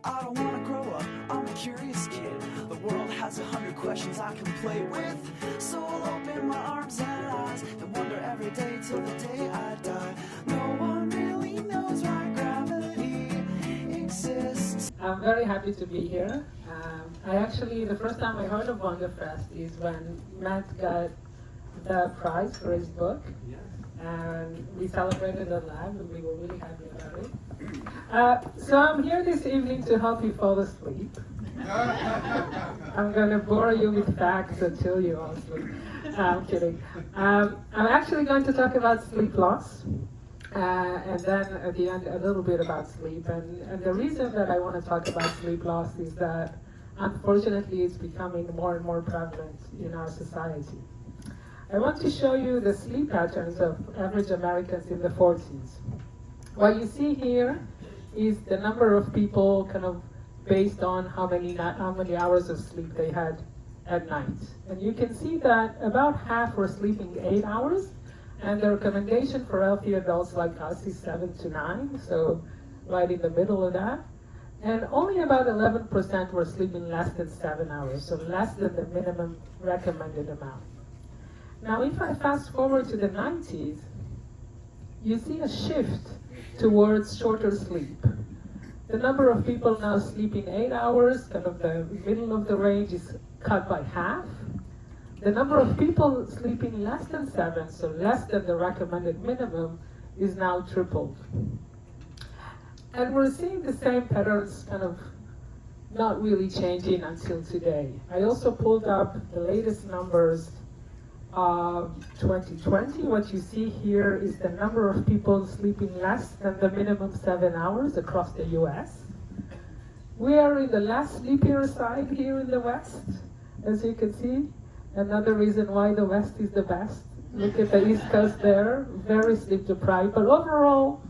I don't wanna grow up, I'm a curious kid. The world has 100 questions I can play with. So I'll open my arms and eyes and wonder every day till the day I die. No one really knows why gravity exists. I'm very happy to be here. The first time I heard of Wonderfest is when Matt got the prize for his book. And we celebrated the lab and we were really happy about it. So I'm here this evening to help you fall asleep. I'm going to bore you with facts until you all sleep. I'm kidding. I'm actually going to talk about sleep loss. And then at the end, a little bit about sleep. And the reason that I want to talk about sleep loss is that, unfortunately, it's becoming more and more prevalent in our society. I want to show you the sleep patterns of average Americans in the 40s. What you see here is the number of people kind of based on how many hours of sleep they had at night. And you can see that about half were sleeping 8 hours, and the recommendation for healthy adults like us is 7 to 9, so right in the middle of that. And only about 11% were sleeping less than 7 hours, so less than the minimum recommended amount. Now, if I fast forward to the 90s, you see a shift towards shorter sleep. The number of people now sleeping 8 hours, kind of the middle of the range, is cut by half. The number of people sleeping less than 7, so less than the recommended minimum, is now tripled. And we're seeing the same patterns kind of not really changing until today. I also pulled up the latest numbers of 2020. What you see here is the number of people sleeping less than the minimum 7 hours across the US. We are in the less sleepier side here in the West, as you can see. Another reason why the West is the best. Look at the East Coast there, very sleep deprived. But overall,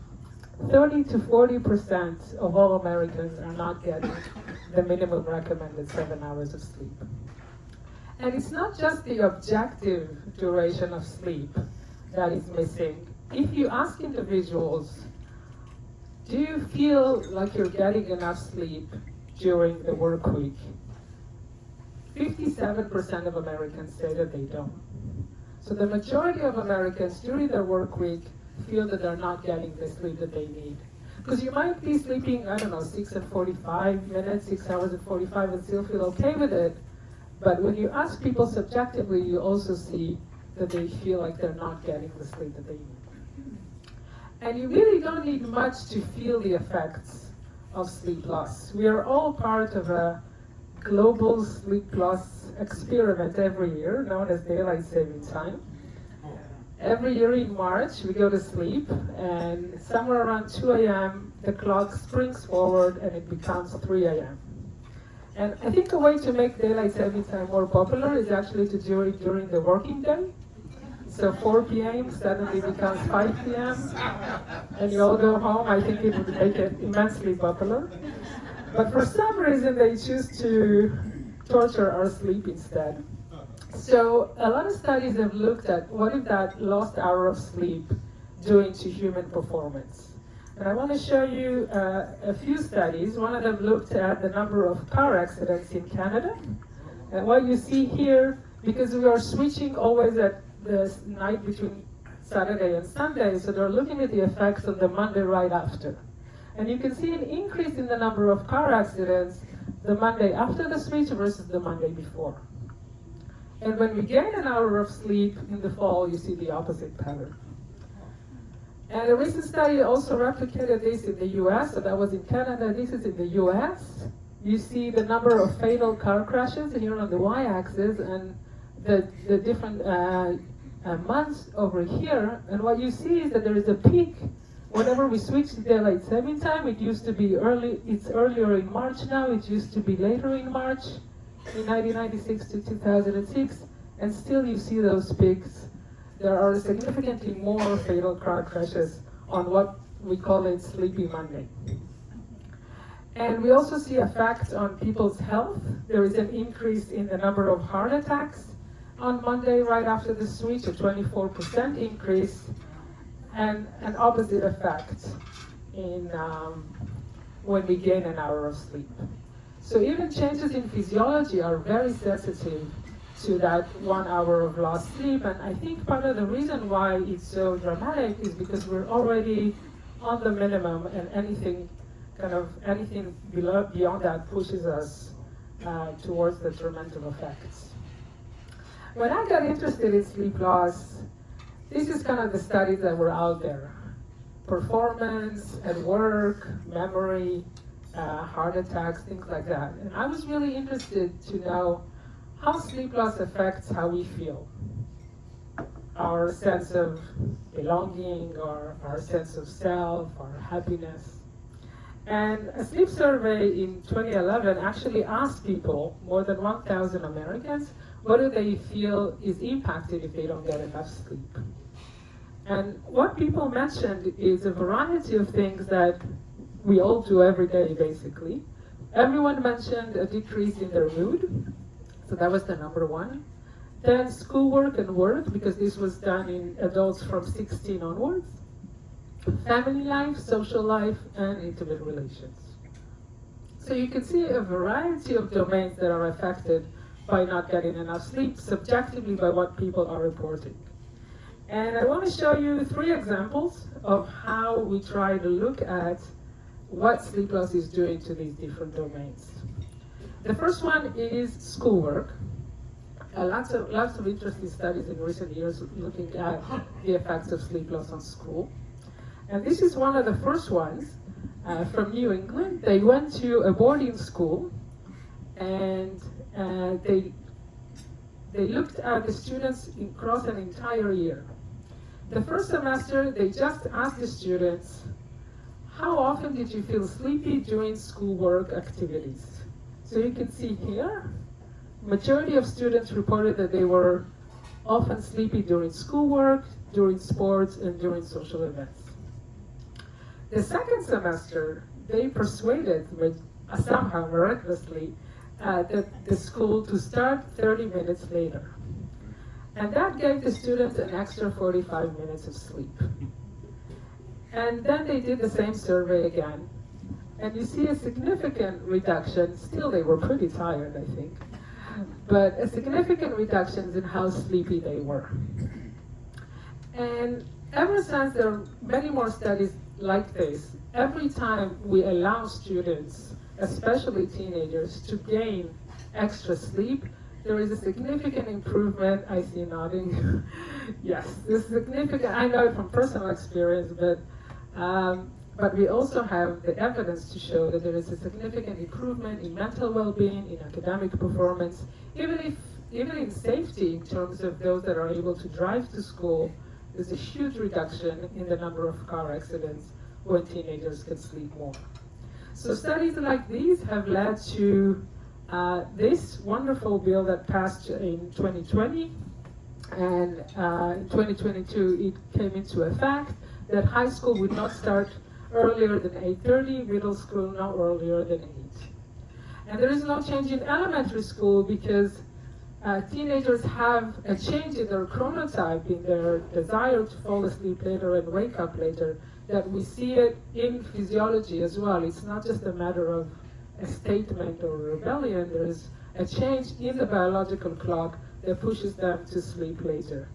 30 to 40% of all Americans are not getting the minimum recommended 7 hours of sleep. And it's not just the objective duration of sleep that is missing. If you ask individuals, do you feel like you're getting enough sleep during the work week? 57% of Americans say that they don't. So the majority of Americans during their work week feel that they're not getting the sleep that they need. Because you might be sleeping, 6 and 45 minutes, 6 hours and 45 and still feel okay with it. But when you ask people subjectively, you also see that they feel like they're not getting the sleep that they need. And you really don't need much to feel the effects of sleep loss. We are all part of a global sleep loss experiment every year, known as daylight saving time. Every year in March, we go to sleep, and somewhere around 2 a.m., the clock springs forward and it becomes 3 a.m. And I think a way to make daylight saving time more popular is actually to do it during the working day. So 4 p.m. suddenly becomes 5 p.m. and you all go home. I think it would make it immensely popular. But for some reason, they choose to torture our sleep instead. So a lot of studies have looked at what if that lost hour of sleep doing to human performance. And I want to show you a few studies. One of them looked at the number of car accidents in Canada. And what you see here, because we are switching always at the night between Saturday and Sunday, so they're looking at the effects on the Monday right after. And you can see an increase in the number of car accidents the Monday after the switch versus the Monday before. And when we gain an hour of sleep in the fall, you see the opposite pattern. And a recent study also replicated this in the US, so that was in Canada, this is in the US. You see the number of fatal car crashes here on the y-axis and the different months over here. And what you see is that there is a peak. Whenever we switch to daylight saving time, it used to be it's earlier in March now, it used to be later in March, in 1996 to 2006, and still you see those peaks. There are significantly more fatal car crashes on what we call it Sleepy Monday. And we also see effects on people's health. There is an increase in the number of heart attacks on Monday right after the switch, a 24% increase, and an opposite effect in when we gain an hour of sleep. So even changes in physiology are very sensitive to that 1 hour of lost sleep. And I think part of the reason why it's so dramatic is because we're already on the minimum, and anything beyond that pushes us towards detrimental effects. When I got interested in sleep loss, this is kind of the studies that were out there. Performance at work, memory, heart attacks, things like that. And I was really interested to know how sleep loss affects how we feel. Our sense of belonging, or our sense of self, our happiness. And a sleep survey in 2011 actually asked people, more than 1,000 Americans, what do they feel is impacted if they don't get enough sleep? And what people mentioned is a variety of things that we all do every day, basically. Everyone mentioned a decrease in their mood, so that was the number one. Then schoolwork and work, because this was done in adults from 16 onwards. Family life, social life, and intimate relations. So you can see a variety of domains that are affected by not getting enough sleep, subjectively by what people are reporting. And I want to show you 3 examples of how we try to look at what sleep loss is doing to these different domains. The first one is schoolwork. Lots of interesting studies in recent years looking at the effects of sleep loss on school. And this is one of the first ones from New England. They went to a boarding school, and they looked at the students across an entire year. The first semester, they just asked the students, how often did you feel sleepy during schoolwork activities? So you can see here, majority of students reported that they were often sleepy during schoolwork, during sports, and during social events. The second semester, they persuaded, somehow miraculously, the school to start 30 minutes later. And that gave the students an extra 45 minutes of sleep. And then they did the same survey again. And you see a significant reduction. Still, they were pretty tired, I think. But a significant reduction in how sleepy they were. And ever since, there are many more studies like this. Every time we allow students, especially teenagers, to gain extra sleep, there is a significant improvement. I see you nodding. Yes, this is significant. I know it from personal experience, but we also have the evidence to show that there is a significant improvement in mental well-being, in academic performance, even in safety in terms of those that are able to drive to school. There's a huge reduction in the number of car accidents when teenagers can sleep more. So studies like these have led to this wonderful bill that passed in 2020, and in 2022 it came into effect that high school would not start earlier than 8:30, middle school no earlier than 8. And there is no change in elementary school because teenagers have a change in their chronotype, in their desire to fall asleep later and wake up later, that we see it in physiology as well. It's not just a matter of a statement or rebellion. There is a change in the biological clock that pushes them to sleep later.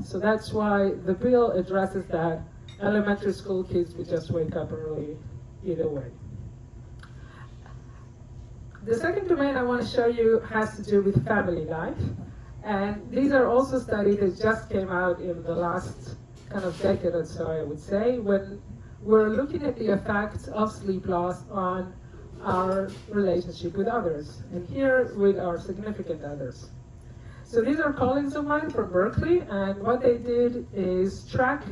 So that's why the bill addresses that. Elementary school kids would just wake up early either way. The second domain I want to show you has to do with family life. And these are also studies that just came out in the last kind of decade or so, I would say, when we're looking at the effects of sleep loss on our relationship with others, and here with our significant others. So these are colleagues of mine from Berkeley, and what they did is track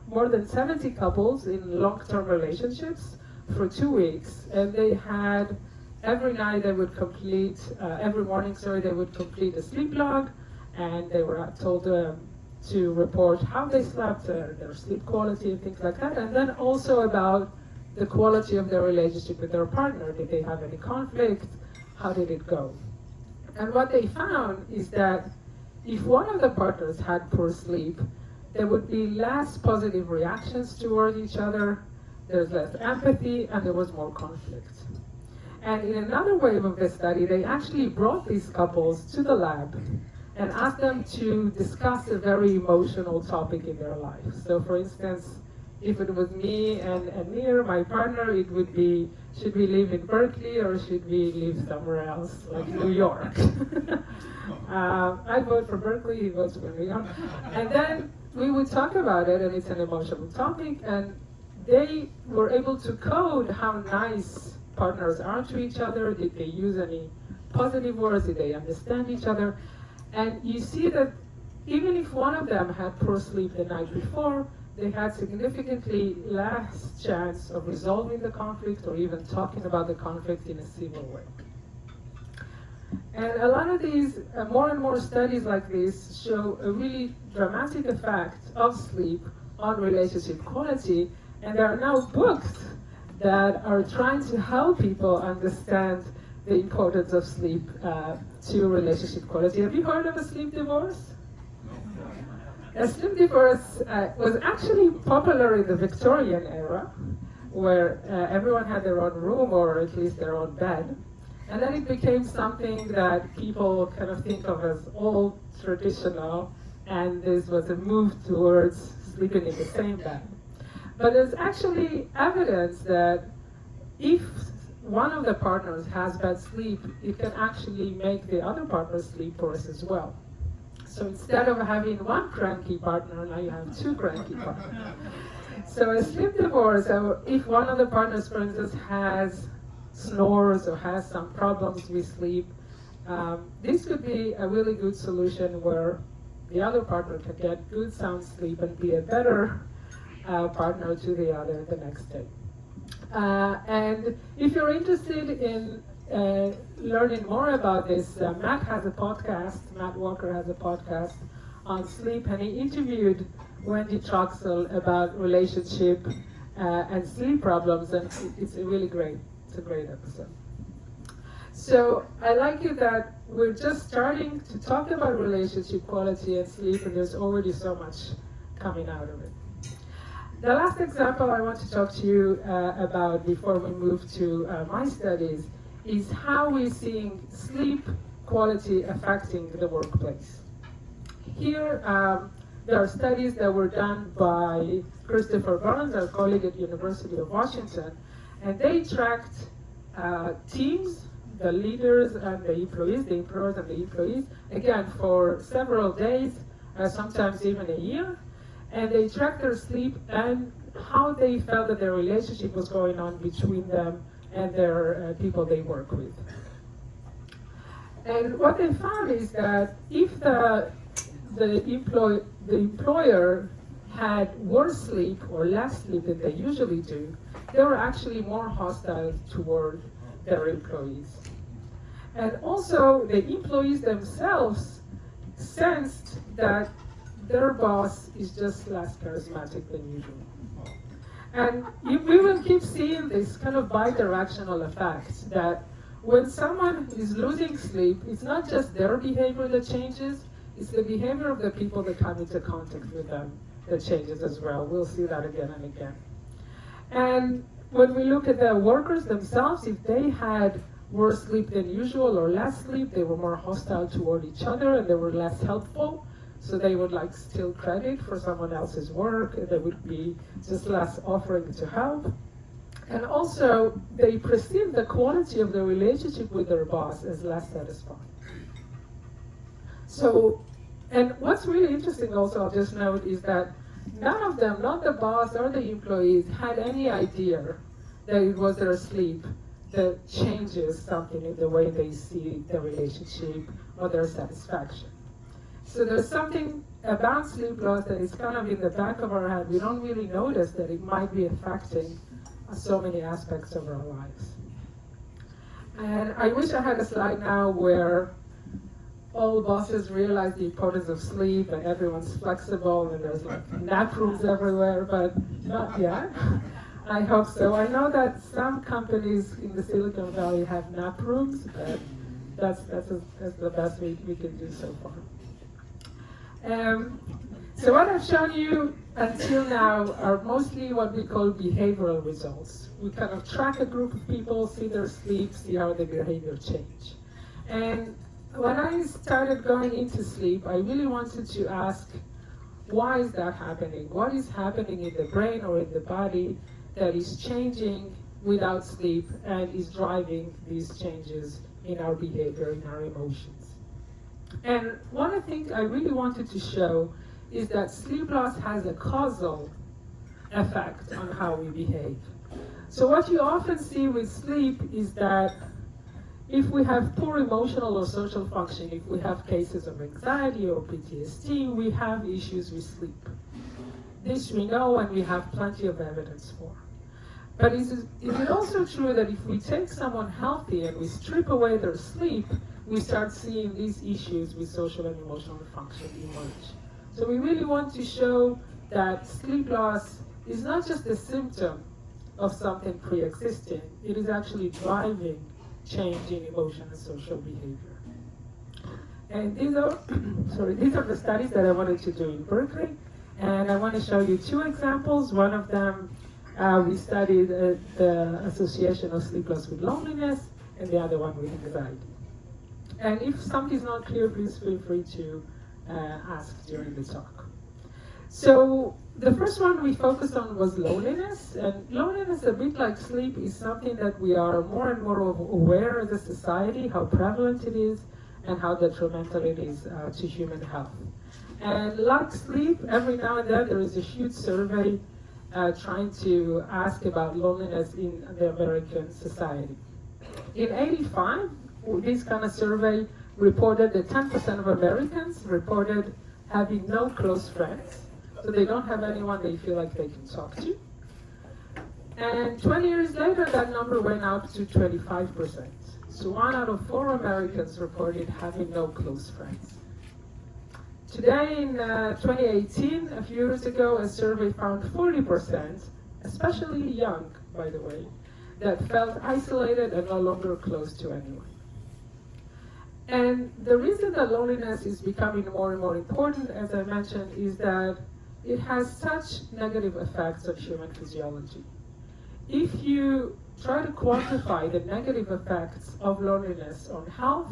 more than 70 couples in long-term relationships for 2 weeks, and they had every night they would complete, every morning, they would complete a sleep log, and they were told to report how they slept, their sleep quality, and things like that, and then also about the quality of their relationship with their partner. Did they have any conflict? How did it go? And what they found is that if one of the partners had poor sleep, there would be less positive reactions toward each other. there's less empathy, and there was more conflict. And in another wave of the study, they actually brought these couples to the lab and asked them to discuss a very emotional topic in their life. So for instance, if it was me and Nir, my partner, it would be, should we live in Berkeley or should we live somewhere else, like New York? I vote for Berkeley, he votes for New York. And then we would talk about it, and it's an emotional topic, and they were able to code how nice partners are to each other. Did they use any positive words? Did they understand each other? And you see that even if one of them had poor sleep the night before, they had significantly less chance of resolving the conflict or even talking about the conflict in a civil way. And a lot of these, more and more studies like this show a really dramatic effect of sleep on relationship quality, and there are now books that are trying to help people understand the importance of sleep to relationship quality. Have you heard of a sleep divorce? A sleep divorce was actually popular in the Victorian era, where everyone had their own room or at least their own bed. And then it became something that people kind of think of as old, traditional, and this was a move towards sleeping in the same bed. But there's actually evidence that if one of the partners has bad sleep, it can actually make the other partner sleep worse as well. So instead of having one cranky partner, now you have two cranky partners. So a sleep divorce, if one of the partners, for instance, has snores or has some problems with sleep, this could be a really good solution where the other partner can get good sound sleep and be a better partner to the other the next day. And if you're interested in learning more about this, Matt Walker has a podcast on sleep, and he interviewed Wendy Troxel about relationship and sleep problems, and it's a great episode. So I like it that we're just starting to talk about relationship quality and sleep, and there's already so much coming out of it. The last example I want to talk to you about before we move to my studies is how we're seeing sleep quality affecting the workplace. Here, there are studies that were done by Christopher Burns, our colleague at University of Washington, and they tracked teams, the leaders and the employees, the employers and the employees, again, for several days, sometimes even a year, and they tracked their sleep and how they felt that their relationship was going on between them and their people they work with. And what they found is that if the employer had worse sleep or less sleep than they usually do, they were actually more hostile toward their employees. And also, the employees themselves sensed that their boss is just less charismatic than usual. And we will keep seeing this kind of bi-directional effect that when someone is losing sleep, it's not just their behavior that changes, it's the behavior of the people that come into contact with them that changes as well. We'll see that again and again. And when we look at the workers themselves, if they had worse sleep than usual or less sleep, they were more hostile toward each other and they were less helpful. So they would steal credit for someone else's work, and they would be just less offering to help. And also, they perceive the quality of the relationship with their boss as less satisfying. So, and what's really interesting also, I'll just note, is that none of them, not the boss or the employees, had any idea that it was their sleep that changes something in the way they see the relationship or their satisfaction. So there's something about sleep loss that is kind of in the back of our head. We don't really notice that it might be affecting so many aspects of our lives. And I wish I had a slide now where all bosses realize the importance of sleep and everyone's flexible and there's nap rooms everywhere, but not yet. I hope so. I know that some companies in the Silicon Valley have nap rooms, but that's the best we can do so far. So what I've shown you until now are mostly what we call behavioral results. We kind of track a group of people, see their sleep, see how their behavior change. And when I started going into sleep, I really wanted to ask, why is that happening? What is happening in the brain or in the body that is changing without sleep and is driving these changes in our behavior, in our emotions? And one of the things I really wanted to show is that sleep loss has a causal effect on how we behave. So what you often see with sleep is that if we have poor emotional or social function, if we have cases of anxiety or PTSD, we have issues with sleep. This we know and we have plenty of evidence for. But is it also true that if we take someone healthy and we strip away their sleep, we start seeing these issues with social and emotional function emerge? So we really want to show that sleep loss is not just a symptom of something pre-existing, it is actually driving change in emotion and social behavior. And these are, these are the studies that I wanted to do in Berkeley. And I want to show you two examples. One of them, we studied the association of sleep loss with loneliness, and the other one with anxiety. And if something is not clear, please feel free to ask during the talk. So the first one we focused on was loneliness, and loneliness, a bit like sleep, is something that we are more and more aware as a society, how prevalent it is and how detrimental it is to human health. And like sleep, every now and then there is a huge survey trying to ask about loneliness in the American society. In '85, this kind of survey reported that 10% of Americans reported having no close friends. So they don't have anyone they feel like they can talk to. And 20 years later, that number went up to 25%. So 1 out of 4 Americans reported having no close friends. Today, in 2018, a few years ago, a survey found 40%, especially young, by the way, that felt isolated and no longer close to anyone. And the reason that loneliness is becoming more and more important, as I mentioned, is that it has such negative effects on human physiology. If you try to quantify the negative effects of loneliness on health,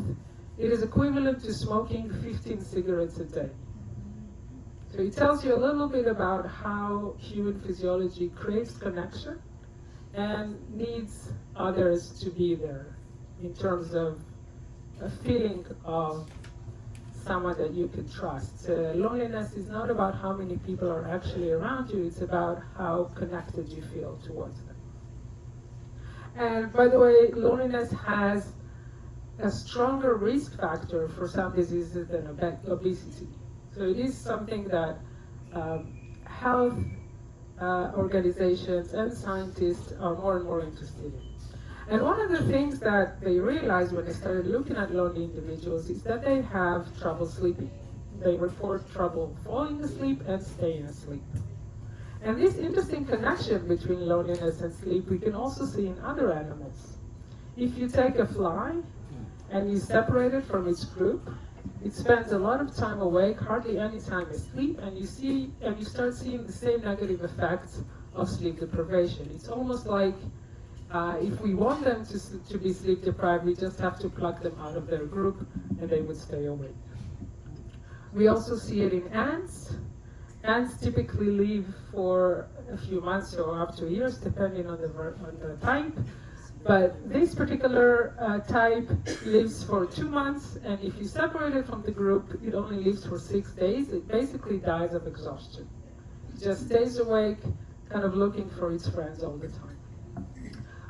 it is equivalent to smoking 15 cigarettes a day. So it tells you a little bit about how human physiology craves connection and needs others to be there in terms of a feeling of someone that you can trust. Loneliness is not about how many people are actually around you, it's about how connected you feel towards them. And by the way, loneliness has a stronger risk factor for some diseases than obesity. So it is something that health organizations and scientists are more and more interested in. And one of the things that they realized when they started looking at lonely individuals is that they have trouble sleeping. They report trouble falling asleep and staying asleep. And this interesting connection between loneliness and sleep we can also see in other animals. If you take a fly and you separate it from its group, it spends a lot of time awake, hardly any time asleep, and you start seeing the same negative effects of sleep deprivation. It's almost like if we want them to be sleep deprived, we just have to pluck them out of their group and they would stay awake. We also see it in ants. Ants typically live for a few months or up to years, depending on the type. But this particular type lives for 2 months, and if you separate it from the group, it only lives for 6 days. It basically dies of exhaustion. It just stays awake, kind of looking for its friends all the time.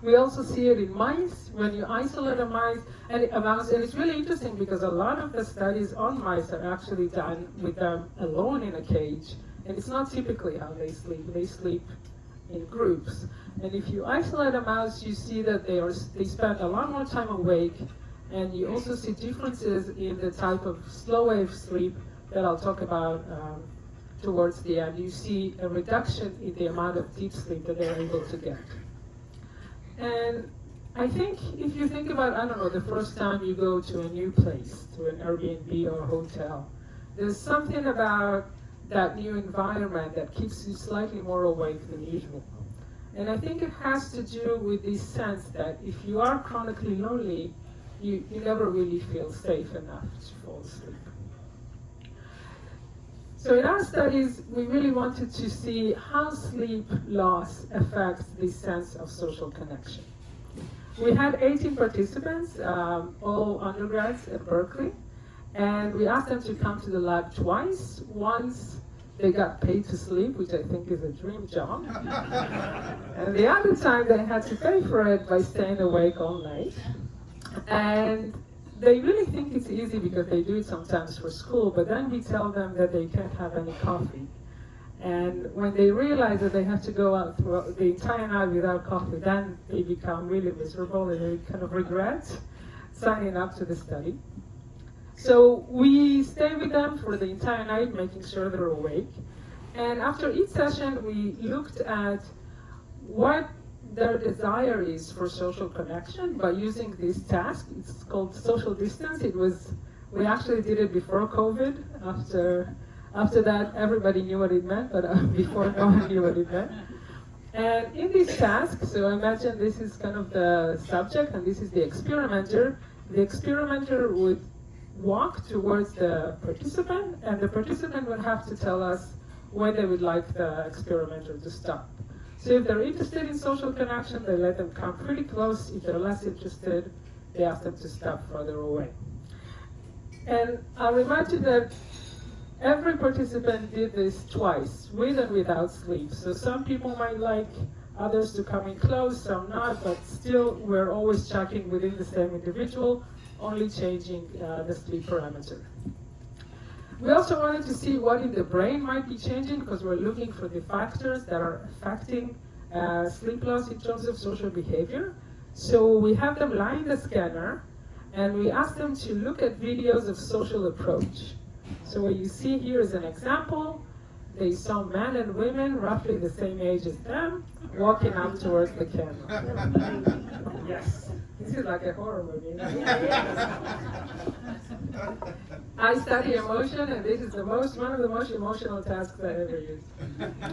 We also see it in mice. When you isolate a mouse, and it's really interesting because a lot of the studies on mice are actually done with them alone in a cage, and it's not typically how they sleep. They sleep in groups. And if you isolate a mouse, you see that they spend a lot more time awake, and you also see differences in the type of slow wave sleep that I'll talk about towards the end. You see a reduction in the amount of deep sleep that they're able to get. And I think if you think about, I don't know, the first time you go to a new place, to an Airbnb or a hotel, there's something about that new environment that keeps you slightly more awake than usual. And I think it has to do with this sense that if you are chronically lonely, you never really feel safe enough to fall asleep. So in our studies, we really wanted to see how sleep loss affects this sense of social connection. We had 18 participants, all undergrads at Berkeley, and we asked them to come to the lab twice. Once they got paid to sleep, which I think is a dream job. And the other time they had to pay for it by staying awake all night. And they really think it's easy because they do it sometimes for school, but then we tell them that they can't have any coffee. And when they realize that they have to go out throughout the entire night without coffee, then they become really miserable and they kind of regret signing up to the study. So we stay with them for the entire night, making sure they're awake. And after each session, we looked at what their desire is for social connection by using this task. It's called social distance. We actually did it before COVID. After that, everybody knew what it meant, but before no one knew what it meant. And in this task, so imagine this is kind of the subject and this is the experimenter. The experimenter would walk towards the participant, and the participant would have to tell us when they would like the experimenter to stop. So if they're interested in social connection, they let them come pretty close. If they're less interested, they ask them to stop further away. And I'll remind you that every participant did this twice, with and without sleep. So some people might like others to come in close, some not, but still we're always checking within the same individual, only changing the sleep parameter. We also wanted to see what in the brain might be changing because we're looking for the factors that are affecting sleep loss in terms of social behavior. So we have them lie in the scanner and we ask them to look at videos of social approach. So what you see here is an example. They saw men and women roughly the same age as them walking up towards the camera. Yes, this is like a horror movie. I study emotion, and this is one of the most emotional tasks I ever used.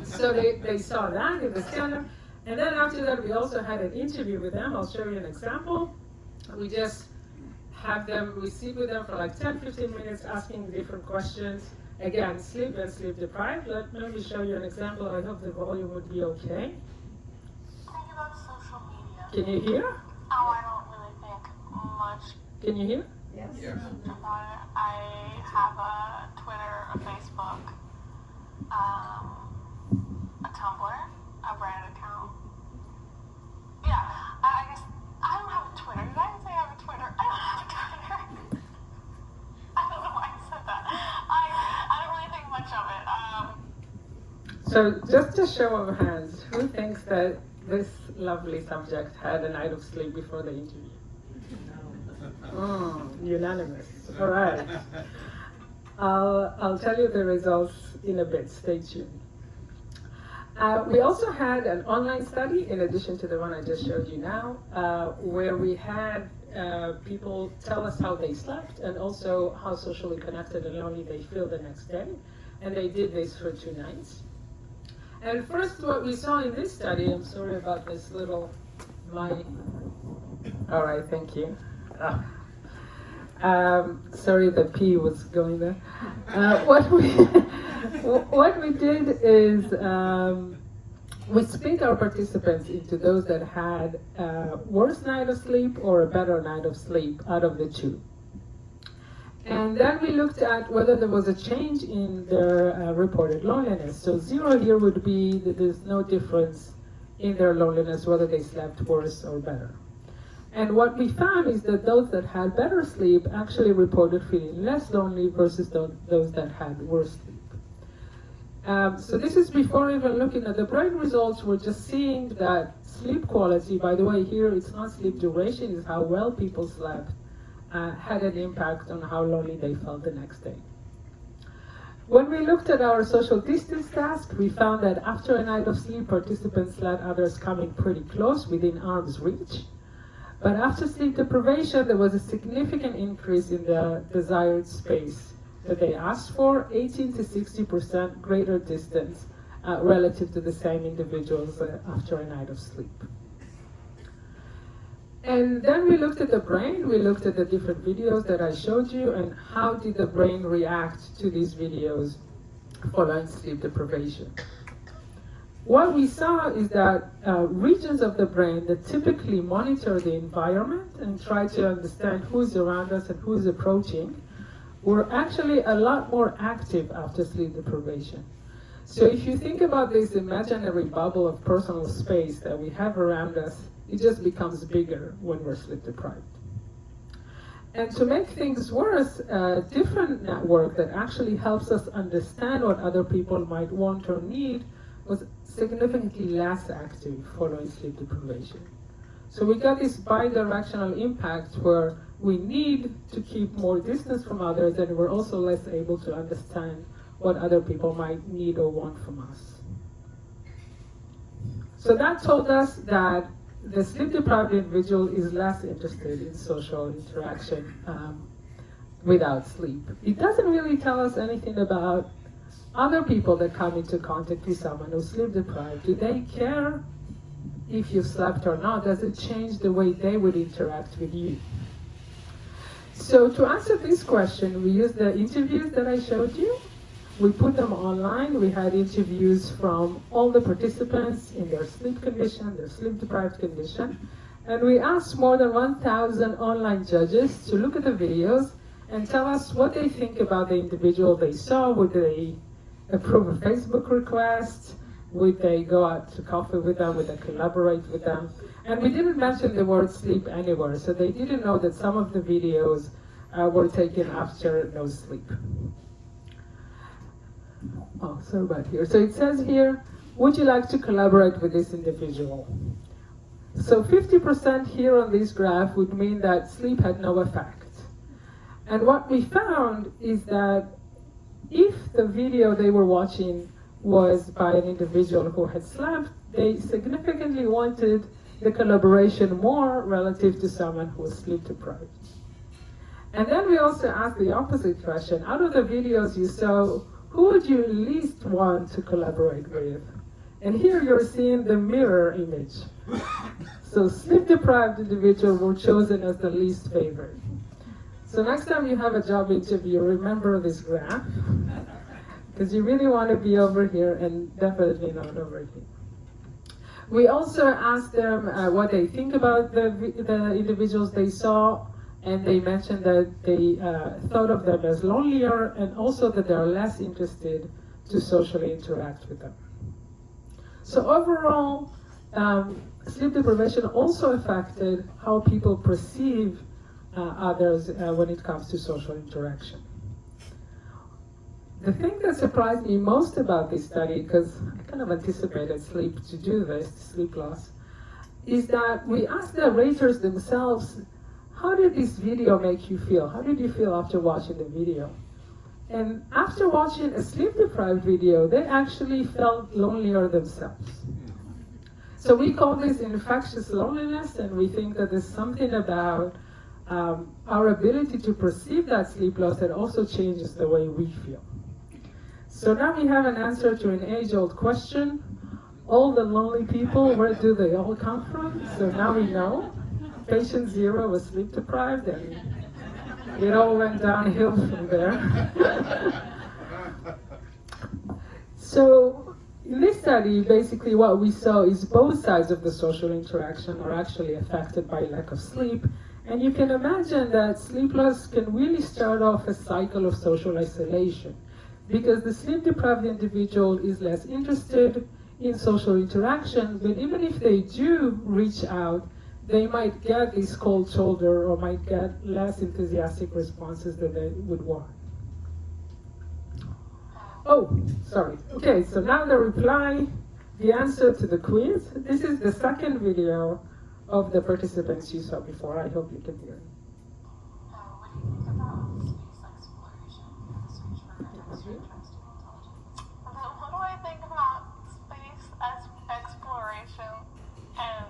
So they saw that in the scanner, and then after that we also had an interview with them. I'll show you an example. We just we sit with them for like 10-15 minutes asking different questions. Again, sleep and sleep deprived. Let me show you an example. I hope the volume would be okay. Think about social media. Can you hear? Oh, I don't really think much Can you hear? Yes. about it. I have a Twitter, a Facebook, a Tumblr, a Reddit account. Yeah, I guess I don't have a Twitter. Did I say I have a Twitter? I don't have a Twitter. I don't know why I said that. I don't really think much of it. So just a show of hands, who thinks that this lovely subject had a night of sleep before the interview? Unanimous. All right. I'll tell you the results in a bit. Stay tuned. We also had an online study, in addition to the one I just showed you now, where we had people tell us how they slept and also how socially connected and lonely they feel the next day. And they did this for 2 nights. And first, what we saw in this study, I'm sorry about this little mic. All right, thank you. Sorry, the P was going there. What we did is we split our participants into those that had a worse night of sleep or a better night of sleep out of the 2. And then we looked at whether there was a change in their reported loneliness. So 0 here would be that there's no difference in their loneliness, whether they slept worse or better. And what we found is that those that had better sleep actually reported feeling less lonely versus those that had worse sleep. So this is before even looking at the brain results. We're just seeing that sleep quality, by the way, here it's not sleep duration, it's how well people slept, had an impact on how lonely they felt the next day. When we looked at our social distance task, we found that after a night of sleep, participants let others coming pretty close, within arm's reach. But after sleep deprivation, there was a significant increase in the desired space that they asked for 18 to 60% greater distance relative to the same individuals after a night of sleep. And then we looked at the brain, we looked at the different videos that I showed you, and how did the brain react to these videos following sleep deprivation. What we saw is that regions of the brain that typically monitor the environment and try to understand who's around us and who's approaching were actually a lot more active after sleep deprivation. So if you think about this imaginary bubble of personal space that we have around us, it just becomes bigger when we're sleep deprived. And to make things worse, a different network that actually helps us understand what other people might want or need was significantly less active following sleep deprivation. So we got this bidirectional impact where we need to keep more distance from others, and we're also less able to understand what other people might need or want from us. So that told us that the sleep-deprived individual is less interested in social interaction without sleep. It doesn't really tell us anything about other people that come into contact with someone who's sleep-deprived. Do they care if you slept or not? Does it change the way they would interact with you? So to answer this question, we used the interviews that I showed you. We put them online. We had interviews from all the participants in their sleep condition, their sleep-deprived condition. And we asked more than 1,000 online judges to look at the videos and tell us what they think about the individual they saw. Would they approve a Facebook request? Would they go out to coffee with them? Would they collaborate with them? And we didn't mention the word sleep anywhere, so they didn't know that some of the videos were taken after no sleep. Oh, sorry about here. So it says here, would you like to collaborate with this individual? So 50% here on this graph would mean that sleep had no effect. And what we found is that if the video they were watching was by an individual who had slept, they significantly wanted the collaboration more relative to someone who was sleep deprived. And then we also asked the opposite question. Out of the videos you saw, who would you least want to collaborate with? And here you're seeing the mirror image. So sleep-deprived individuals were chosen as the least favorite. So next time you have a job interview, remember this graph, because you really want to be over here and definitely not over here. We also asked them what they think about the individuals they saw, and they mentioned that they thought of them as lonelier, and also that they're less interested to socially interact with them. So overall, sleep deprivation also affected how people perceive others when it comes to social interaction. The thing that surprised me most about this study, because I kind of anticipated sleep to do this, sleep loss, is that we asked the raters themselves, how did this video make you feel? How did you feel after watching the video? And after watching a sleep-deprived video, they actually felt lonelier themselves. So we call this infectious loneliness, and we think that there's something about our ability to perceive that sleep loss that also changes the way we feel. So now we have an answer to an age-old question. All the lonely people, where do they all come from? So now we know. Patient 0 was sleep deprived, and it all went downhill from there. So in this study, basically what we saw is both sides of the social interaction are actually affected by lack of sleep. And you can imagine that sleep loss can really start off a cycle of social isolation, because the sleep-deprived individual is less interested in social interaction, but even if they do reach out, they might get this cold shoulder or might get less enthusiastic responses than they would want. Oh, sorry. Okay, so now the reply, the answer to the quiz. This is the second video of the participants you saw before. I hope you can hear it. What do you think about space exploration as a search for extraterrestrial intelligence? What do I think about space exploration and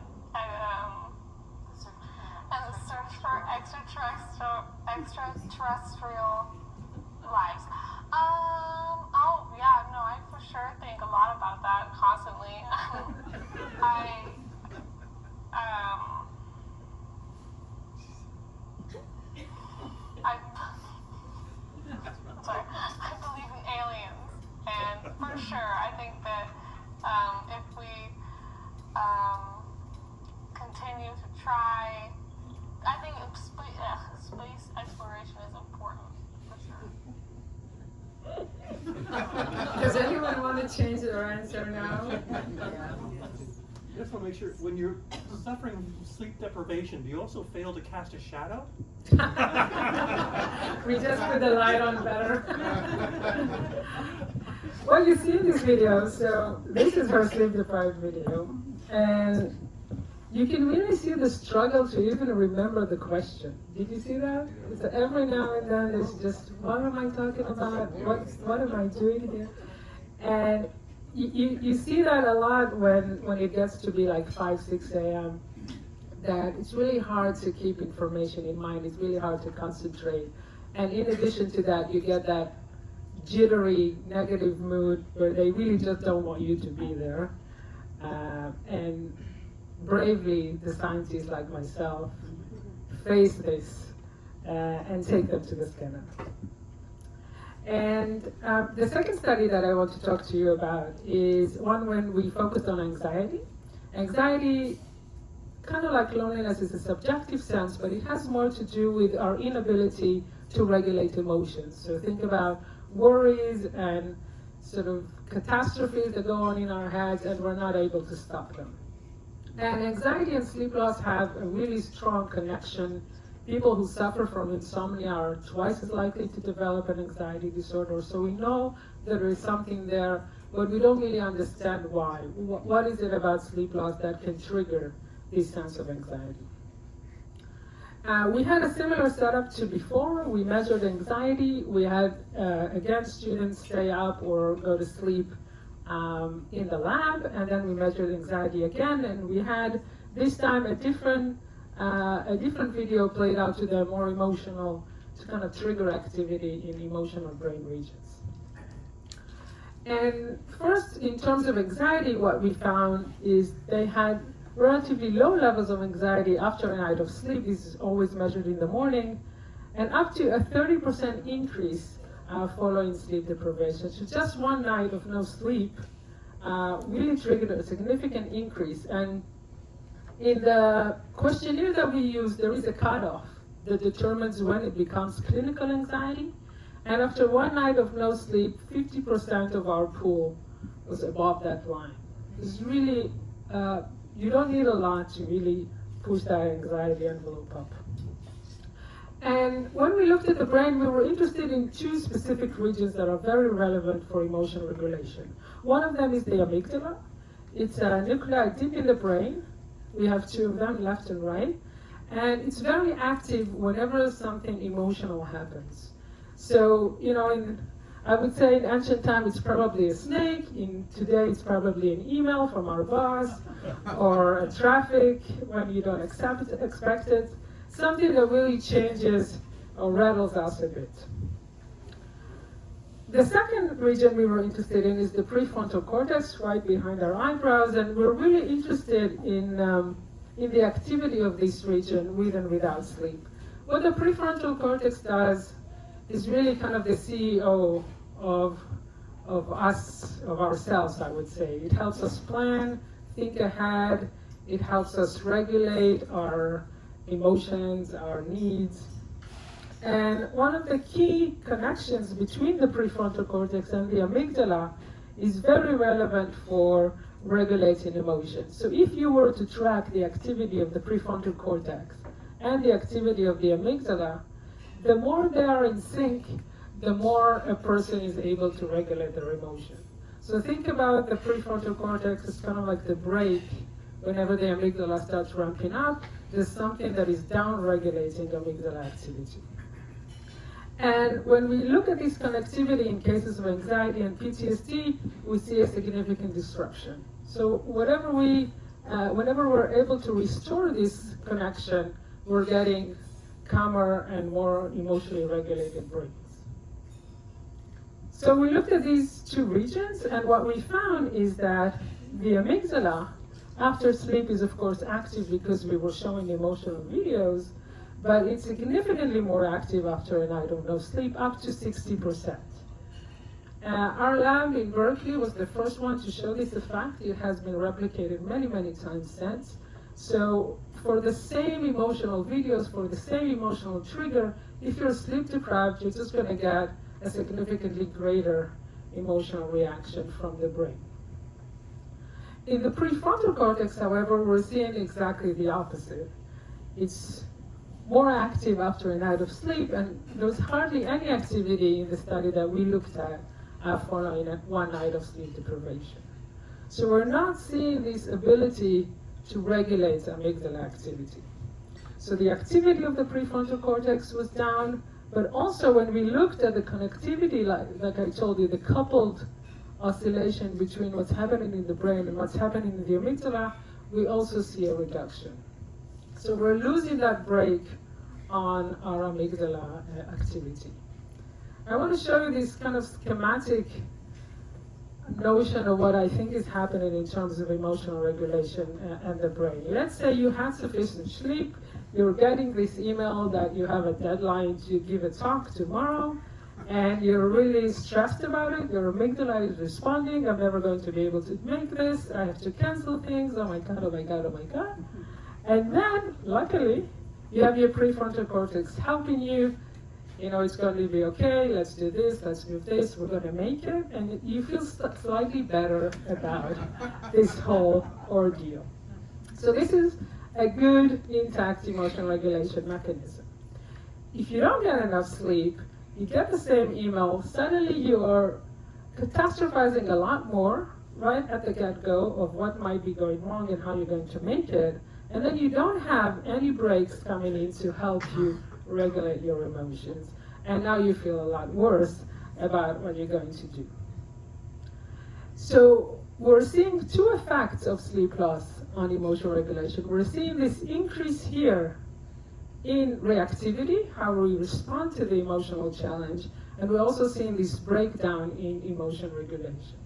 the search for extraterrestrial lives. Oh yeah, no, I for sure think a lot about that constantly. I I'm sorry, I believe in aliens, and for sure, I think that if we continue to try, I think space exploration is important, for sure. Does anyone want to change their answer now? I just want to make sure, when you're suffering from sleep deprivation, do you also fail to cast a shadow? We just put the light on better. Well, you see this video, so this is her sleep deprived video. And you can really see the struggle to even remember the question. Did you see that? So every now and then it's just, what am I talking about? What am I doing here? And you see that a lot when it gets to be like 5, 6 a.m. that it's really hard to keep information in mind. It's really hard to concentrate. And in addition to that, you get that jittery, negative mood where they really just don't want you to be there. And bravely, the scientists like myself face this and take them to the scanner. And the second study that I want to talk to you about is one when we focused on anxiety. Anxiety, kind of like loneliness, is a subjective sense, but it has more to do with our inability to regulate emotions. So think about worries and sort of catastrophes that go on in our heads, and we're not able to stop them. And anxiety and sleep loss have a really strong connection. People who suffer from insomnia are twice as likely to develop an anxiety disorder. So we know that there is something there, but we don't really understand why. What is it about sleep loss that can trigger this sense of anxiety? We had a similar setup to before. We measured anxiety. We had, again, students stay up or go to sleep in the lab, and then we measured anxiety again, and we had this time a different video played out to them, more emotional, to kind of trigger activity in emotional brain regions. And first, in terms of anxiety, what we found is they had relatively low levels of anxiety after a night of sleep. This is always measured in the morning, and up to a 30% increase following sleep deprivation. So just one night of no sleep really triggered a significant increase. And in the questionnaire that we use, there is a cutoff that determines when it becomes clinical anxiety. And after one night of no sleep, 50% of our pool was above that line. It's really, you don't need a lot to really push that anxiety envelope up. And when we looked at the brain, we were interested in two specific regions that are very relevant for emotion regulation. One of them is the amygdala. It's a nuclei deep in the brain. We have two of them, left and right. And it's very active whenever something emotional happens. So, I would say in ancient time it's probably a snake. Today it's probably an email from our boss, or a traffic when you don't expect it. Something that really changes or rattles us a bit. The second region we were interested in is the prefrontal cortex, right behind our eyebrows, and we're really interested in the activity of this region with and without sleep. What the prefrontal cortex does is really kind of the CEO of us, of ourselves, I would say. It helps us plan, think ahead. It helps us regulate our emotions, our needs. And one of the key connections between the prefrontal cortex and the amygdala is very relevant for regulating emotions. So if you were to track the activity of the prefrontal cortex and the activity of the amygdala, the more they are in sync, the more a person is able to regulate their emotion. So think about the prefrontal cortex as kind of like the brake. Whenever the amygdala starts ramping up, there's something that is down-regulating the amygdala activity. And when we look at this connectivity in cases of anxiety and PTSD, we see a significant disruption. So whenever we're able to restore this connection, we're getting calmer and more emotionally regulated brains. So we looked at these two regions, and what we found is that the amygdala after sleep is of course active because we were showing emotional videos, but it's significantly more active after a night of no sleep, up to 60%. Our lab in Berkeley was the first one to show this effect. It has been replicated many, many times since. So for the same emotional videos, for the same emotional trigger, if you're sleep deprived, you're just going to get a significantly greater emotional reaction from the brain. In the prefrontal cortex, however, we're seeing exactly the opposite. It's more active after a night of sleep, and there was hardly any activity in the study that we looked at following one night of sleep deprivation. So we're not seeing this ability to regulate amygdala activity. So the activity of the prefrontal cortex was down, but also when we looked at the connectivity, like I told you, the coupled oscillation between what's happening in the brain and what's happening in the amygdala, we also see a reduction. So we're losing that break on our amygdala activity. I want to show you this kind of schematic notion of what I think is happening in terms of emotional regulation and the brain. Let's say you had sufficient sleep, you're getting this email that you have a deadline to give a talk tomorrow, and you're really stressed about it, your amygdala is responding, I'm never going to be able to make this, I have to cancel things, oh my God, oh my God, oh my God. And then, luckily, you have your prefrontal cortex helping you, you know, it's going to be okay, let's do this, let's move this, we're going to make it, and you feel slightly better about this whole ordeal. So this is a good, intact emotional regulation mechanism. If you don't get enough sleep, you get the same email, suddenly you are catastrophizing a lot more right at the get-go of what might be going wrong and how you're going to make it, and then you don't have any breaks coming in to help you regulate your emotions, and now you feel a lot worse about what you're going to do. So we're seeing two effects of sleep loss on emotional regulation. We're seeing this increase here in reactivity, how we respond to the emotional challenge, and we're also seeing this breakdown in emotion regulation.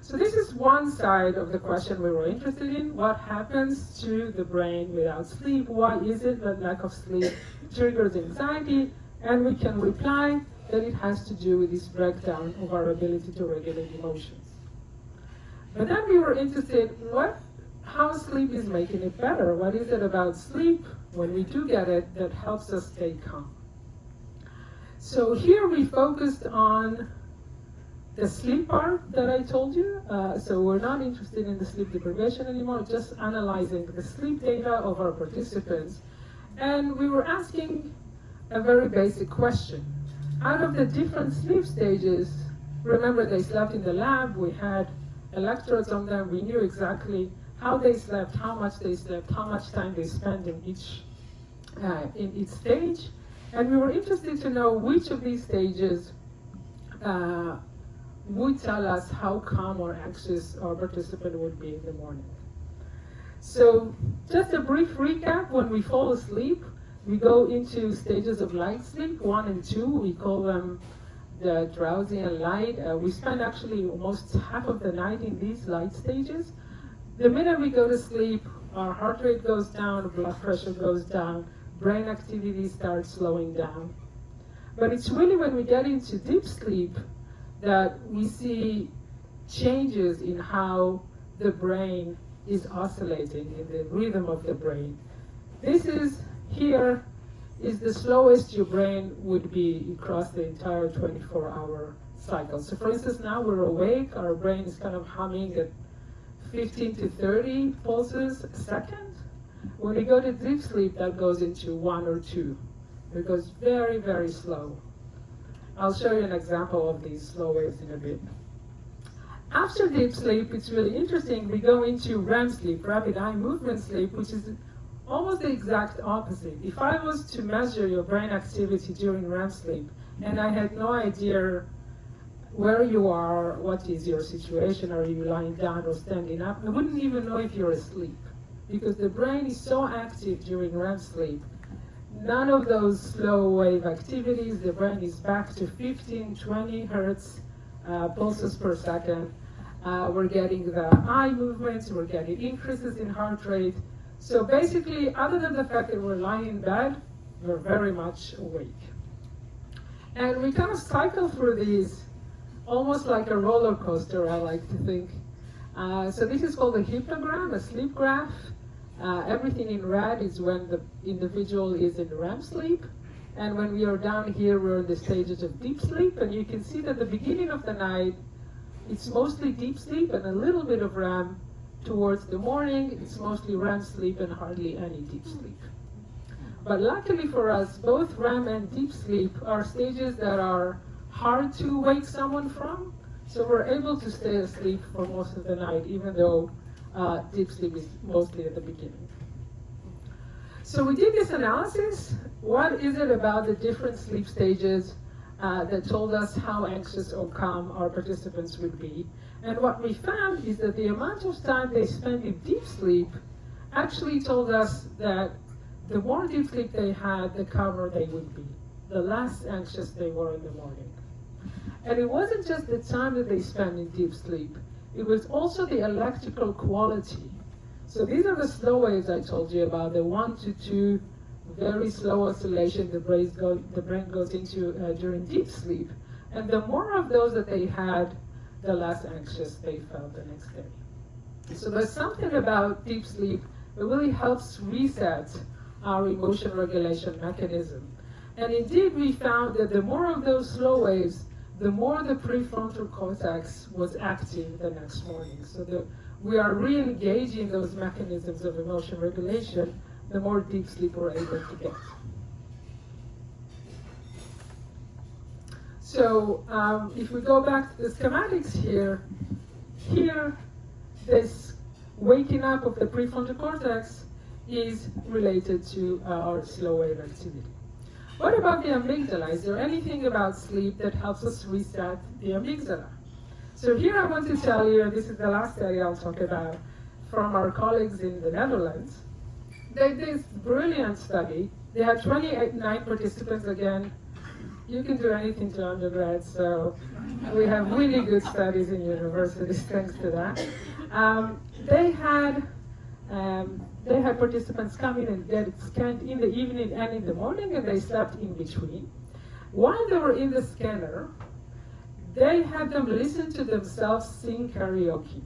So this is one side of the question we were interested in. What happens to the brain without sleep? Why is it that lack of sleep triggers anxiety? And we can reply that it has to do with this breakdown of our ability to regulate emotions. But then we were interested in how sleep is making it better. What is it about sleep, when we do get it, that helps us stay calm? So here we focused on the sleep part that I told you. So we're not interested in the sleep deprivation anymore, just analyzing the sleep data of our participants. And we were asking a very basic question. Out of the different sleep stages, remember they slept in the lab, we had electrodes on them, we knew exactly how they slept, how much time they spent in each stage. And we were interested to know which of these stages would tell us how calm or anxious our participant would be in the morning. So just a brief recap, when we fall asleep, we go into stages of light sleep, 1 and 2, we call them the drowsy and light. We spend actually almost half of the night in these light stages. The minute we go to sleep, our heart rate goes down, blood pressure goes down, brain activity starts slowing down. But it's really when we get into deep sleep that we see changes in how the brain is oscillating, in the rhythm of the brain. This is the slowest your brain would be across the entire 24-hour cycle. So for instance, now we're awake, our brain is kind of humming at 15 to 30 pulses a second. When we go to deep sleep, that goes into 1 or 2. It goes very, very slow. I'll show you an example of these slow waves in a bit. After deep sleep, it's really interesting, we go into REM sleep, rapid eye movement sleep, which is almost the exact opposite. If I was to measure your brain activity during REM sleep, and I had no idea where you are, what is your situation, are you lying down or standing up, I wouldn't even know if you're asleep, because the brain is so active during REM sleep none of those slow wave activities. The brain is back to 15, 20 hertz pulses per second. We're getting the eye movements, we're getting increases in heart rate. So basically, other than the fact that we're lying in bed, we're very much awake. And we kind of cycle through these almost like a roller coaster, I like to think. So this is called a hypnogram, a sleep graph. Everything in red is when the individual is in REM sleep. And when we are down here, we're in the stages of deep sleep. And you can see that the beginning of the night, it's mostly deep sleep and a little bit of REM. Towards the morning, it's mostly REM sleep and hardly any deep sleep. But luckily for us, both REM and deep sleep are stages that are hard to wake someone from. So we're able to stay asleep for most of the night, even though deep sleep is mostly at the beginning. So we did this analysis. What is it about the different sleep stages that told us how anxious or calm our participants would be? And what we found is that the amount of time they spent in deep sleep actually told us that the more deep sleep they had, the calmer they would be, the less anxious they were in the morning. And it wasn't just the time that they spent in deep sleep, it was also the electrical quality. So these are the slow waves I told you about, the 1 to 2 very slow oscillation the brain goes into during deep sleep. And the more of those that they had, the less anxious they felt the next day. So there's something about deep sleep that really helps reset our emotion regulation mechanism. And indeed, we found that the more of those slow waves, the more the prefrontal cortex was active the next morning. So we are re-engaging those mechanisms of emotion regulation, the more deep sleep we're able to get. So if we go back to the schematics here, this waking up of the prefrontal cortex is related to our slow wave activity. What about the amygdala? Is there anything about sleep that helps us reset the amygdala? So here I want to tell you, and this is the last study I'll talk about, from our colleagues in the Netherlands. They did this brilliant study. They had 29 participants again. You can do anything to undergrad, so we have really good studies in universities thanks to that. They had participants come in and get scanned in the evening and in the morning, and they slept in between. While they were in the scanner, they had them listen to themselves sing karaoke.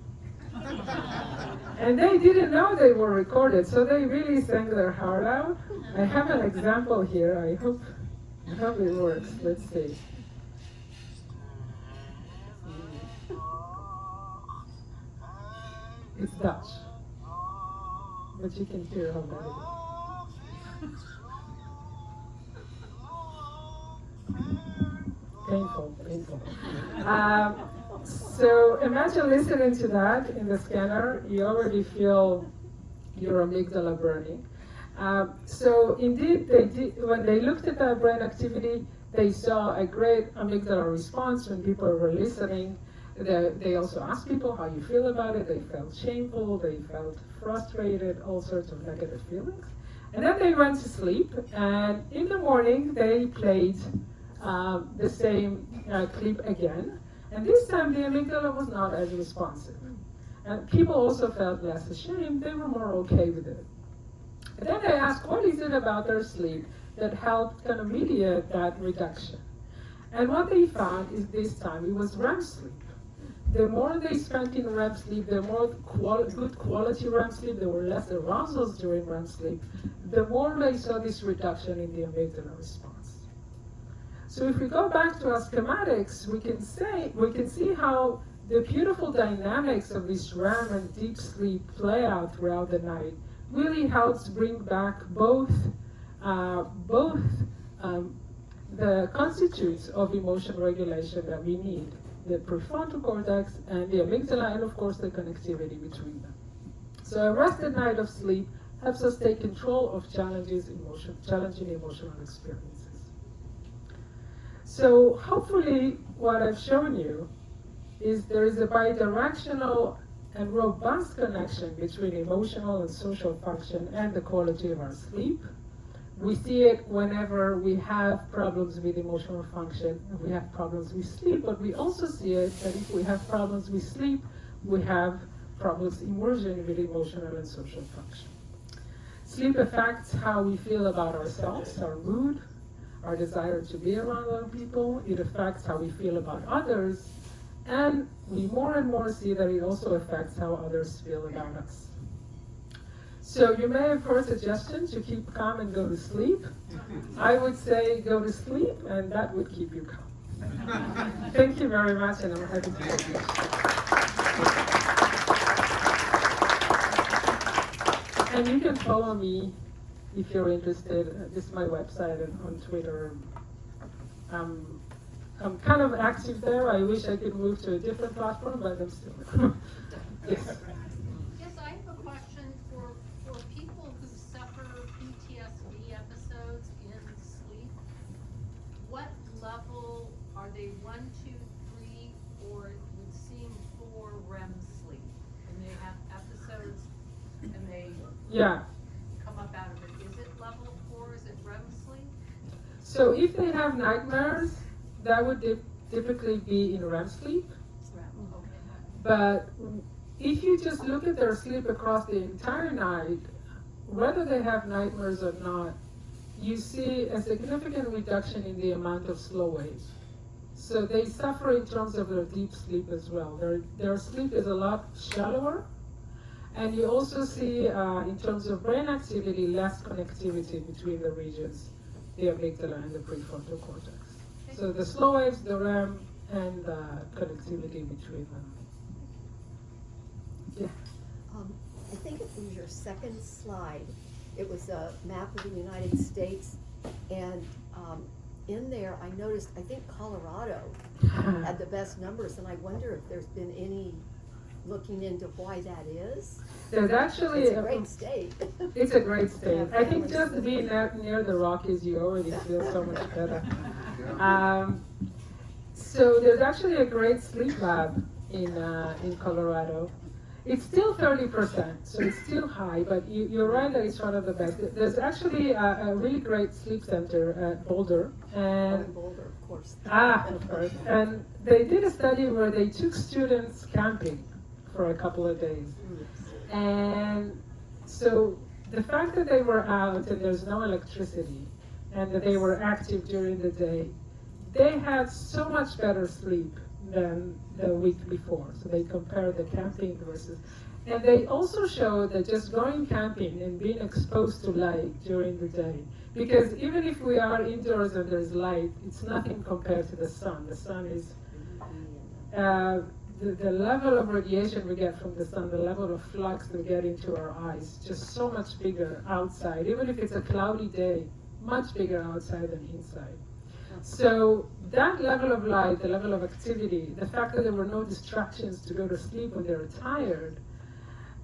And they didn't know they were recorded, so they really sang their heart out. I have an example here. I hope it works. Let's see. It's Dutch, but you can hear how bad it is. Painful. So imagine listening to that in the scanner. You already feel your amygdala burning. So indeed, when they looked at that brain activity, they saw a great amygdala response when people were listening. They also asked people how you feel about it. They felt shameful, they felt frustrated, all sorts of negative feelings. And then they went to sleep, and in the morning they played the same clip again. And this time the amygdala was not as responsive. And people also felt less ashamed, they were more okay with it. And then they asked, what is it about their sleep that helped kind of mediate that reduction? And what they found is this time it was REM sleep. The more they spent in REM sleep, the more good quality REM sleep, there were less arousals during REM sleep, the more they saw this reduction in the amygdala response. So if we go back to our schematics, we can see how the beautiful dynamics of this REM and deep sleep play out throughout the night really helps bring back both the constitutes of emotion regulation that we need, the prefrontal cortex and the amygdala, and of course the connectivity between them. So a rested night of sleep helps us take control of challenging emotional experiences. So hopefully what I've shown you is there is a bidirectional and robust connection between emotional and social function and the quality of our sleep. We see it whenever we have problems with emotional function, and we have problems with sleep, but we also see it that if we have problems with sleep, we have problems emerging with emotional and social function. Sleep affects how we feel about ourselves, our mood, our desire to be around other people. It affects how we feel about others, and we more and more see that it also affects how others feel about us. So you may have heard suggestions to keep calm and go to sleep. I would say go to sleep, and that would keep you calm. Thank you very much, and I'm happy to take questions. And you can follow me if you're interested. This is my website and on Twitter. I'm kind of active there. I wish I could move to a different platform, but I'm still there. Yes. Yes, I have a question for people who suffer PTSD episodes in sleep. What level are they 1, 2, 3, or it would seem 4 REM sleep? And they have episodes and they come up out of it. Is it level 4? Is it REM sleep? So if they have nightmares, that would typically be in REM sleep. Okay. But if you just look at their sleep across the entire night, whether they have nightmares or not, you see a significant reduction in the amount of slow wave. So they suffer in terms of their deep sleep as well. Their sleep is a lot shallower. And you also see, in terms of brain activity, less connectivity between the regions, the amygdala and the prefrontal cortex. So the slow waves, the REM, and the connectivity between them. Yeah. I think it was your second slide. It was a map of the United States, and in there I noticed, I think Colorado had the best numbers, and I wonder if there's been any looking into why that is. There's actually It's a great state. It's a great state. I think just being near the Rockies, you already feel so much better. So there's actually a great sleep lab in Colorado. It's still 30%, so it's still high, but you're right that it's one of the best. There's actually a really great sleep center at Boulder, and Boulder, of course. of course. And they did a study where they took students camping for a couple of days. And so the fact that they were out and there's no electricity and that they were active during the day, they had so much better sleep than the week before. So they compared the camping versus, and they also showed that just going camping and being exposed to light during the day, because even if we are indoors and there's light, it's nothing compared to the sun. The sun is, the level of radiation we get from the sun, the level of flux we get into our eyes, just so much bigger outside. Even if it's a cloudy day, much bigger outside than inside. So that level of light, the level of activity, the fact that there were no distractions to go to sleep when they were tired,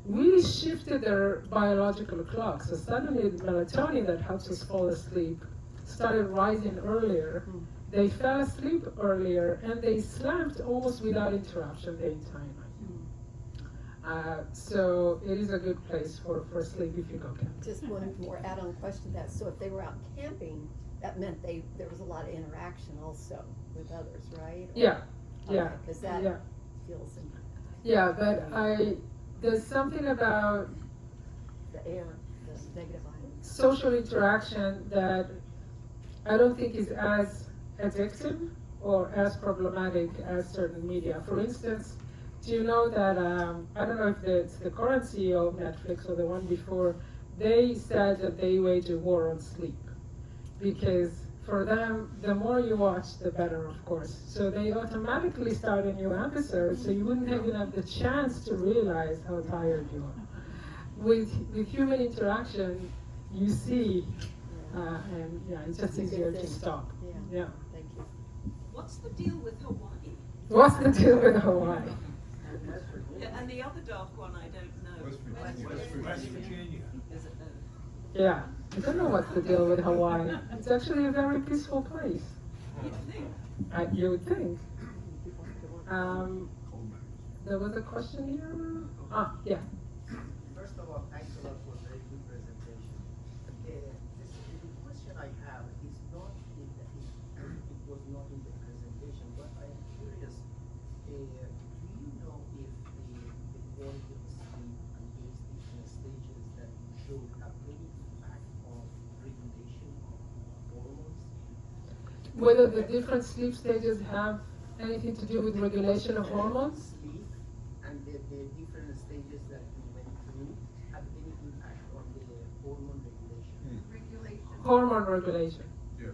really shifted their biological clock. So suddenly the melatonin that helps us fall asleep started rising earlier. They fell asleep earlier, and they slept almost without interruption the entire night. So it is a good place for sleep if you go camping. Just one more add-on question to that. So if they were out camping, that meant there was a lot of interaction also with others, right? Yeah, yeah. Because that feels Yeah, but there's something about the air, the negative ions. social interaction that I don't think is as addictive or as problematic as certain media. For instance, do you know that, I don't know if it's the current CEO of Netflix or the one before, they said that they wage a war on sleep. Because for them, the more you watch, the better, of course. So they automatically start a new episode, so you wouldn't even have the chance to realize how tired you are. With human interaction, you see, and it's just easier to stop. Yeah. Thank you. What's the deal with Hawaii? What's the deal with Hawaii? Yeah, and the other dark one, I don't know. West Virginia. Is it Yeah, I don't know what's the deal with Hawaii. It's actually a very peaceful place. You'd think. You would think. There was a question here? Yeah. First of all, thanks a lot for a very good presentation. This is a good whether the different sleep stages have anything to do with regulation of hormones. Sleep and the different stages that we went through have any impact on the hormone regulation? Hormone regulation. Yes.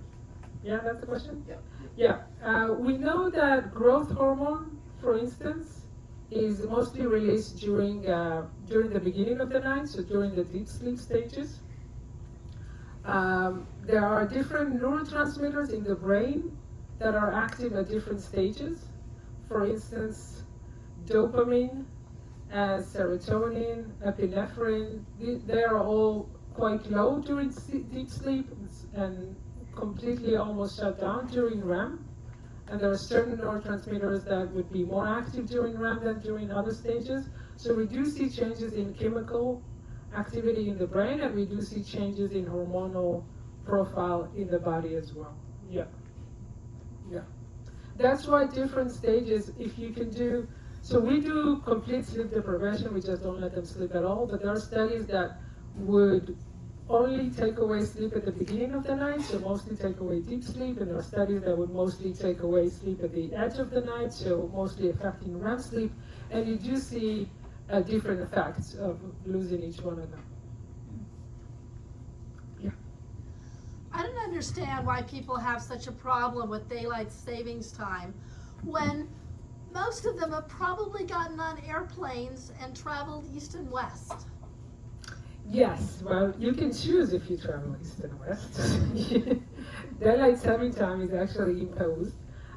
Yeah, that's the question? Yeah. Yeah. We know that growth hormone, for instance, is mostly released during the beginning of the night, so during the deep sleep stages. There are different neurotransmitters in the brain that are active at different stages. For instance, dopamine, serotonin, epinephrine, they are all quite low during deep sleep and completely almost shut down during REM. And there are certain neurotransmitters that would be more active during REM than during other stages. So we do see changes in chemical activity in the brain, and we do see changes in hormonal profile in the body as well. Yeah. Yeah. That's why different stages, if you can do, so we do complete sleep deprivation, we just don't let them sleep at all, but there are studies that would only take away sleep at the beginning of the night, so mostly take away deep sleep, and there are studies that would mostly take away sleep at the edge of the night, so mostly affecting REM sleep, and you do see different effects of losing each one of them. Yeah. I don't understand why people have such a problem with daylight savings time when most of them have probably gotten on airplanes and traveled east and west. Yes, well, you can choose if you travel east and west. Daylight saving time is actually imposed,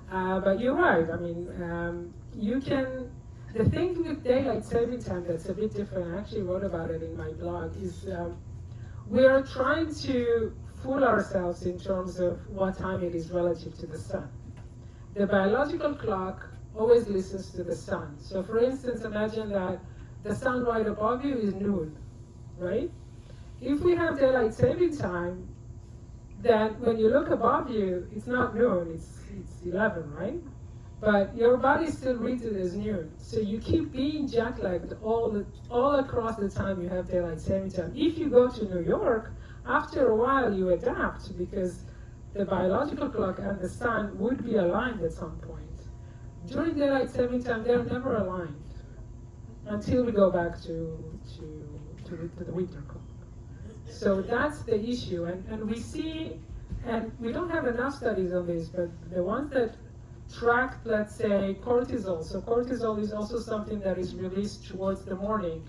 but you're right. I mean, you can. The thing with daylight saving time that's a bit different, I actually wrote about it in my blog, is we are trying to fool ourselves in terms of what time it is relative to the sun. The biological clock always listens to the sun. So for instance, imagine that the sun right above you is noon, right? If we have daylight saving time, then when you look above you, it's not noon, it's 11, right? But your body still reads it as noon. So you keep being jet lagged all across the time you have daylight saving time. If you go to New York, after a while you adapt because the biological clock and the sun would be aligned at some point. During daylight saving time, they're never aligned until we go back to the winter clock. So that's the issue. And we see, and we don't have enough studies on this, but the ones that track, let's say, cortisol. So cortisol is also something that is released towards the morning.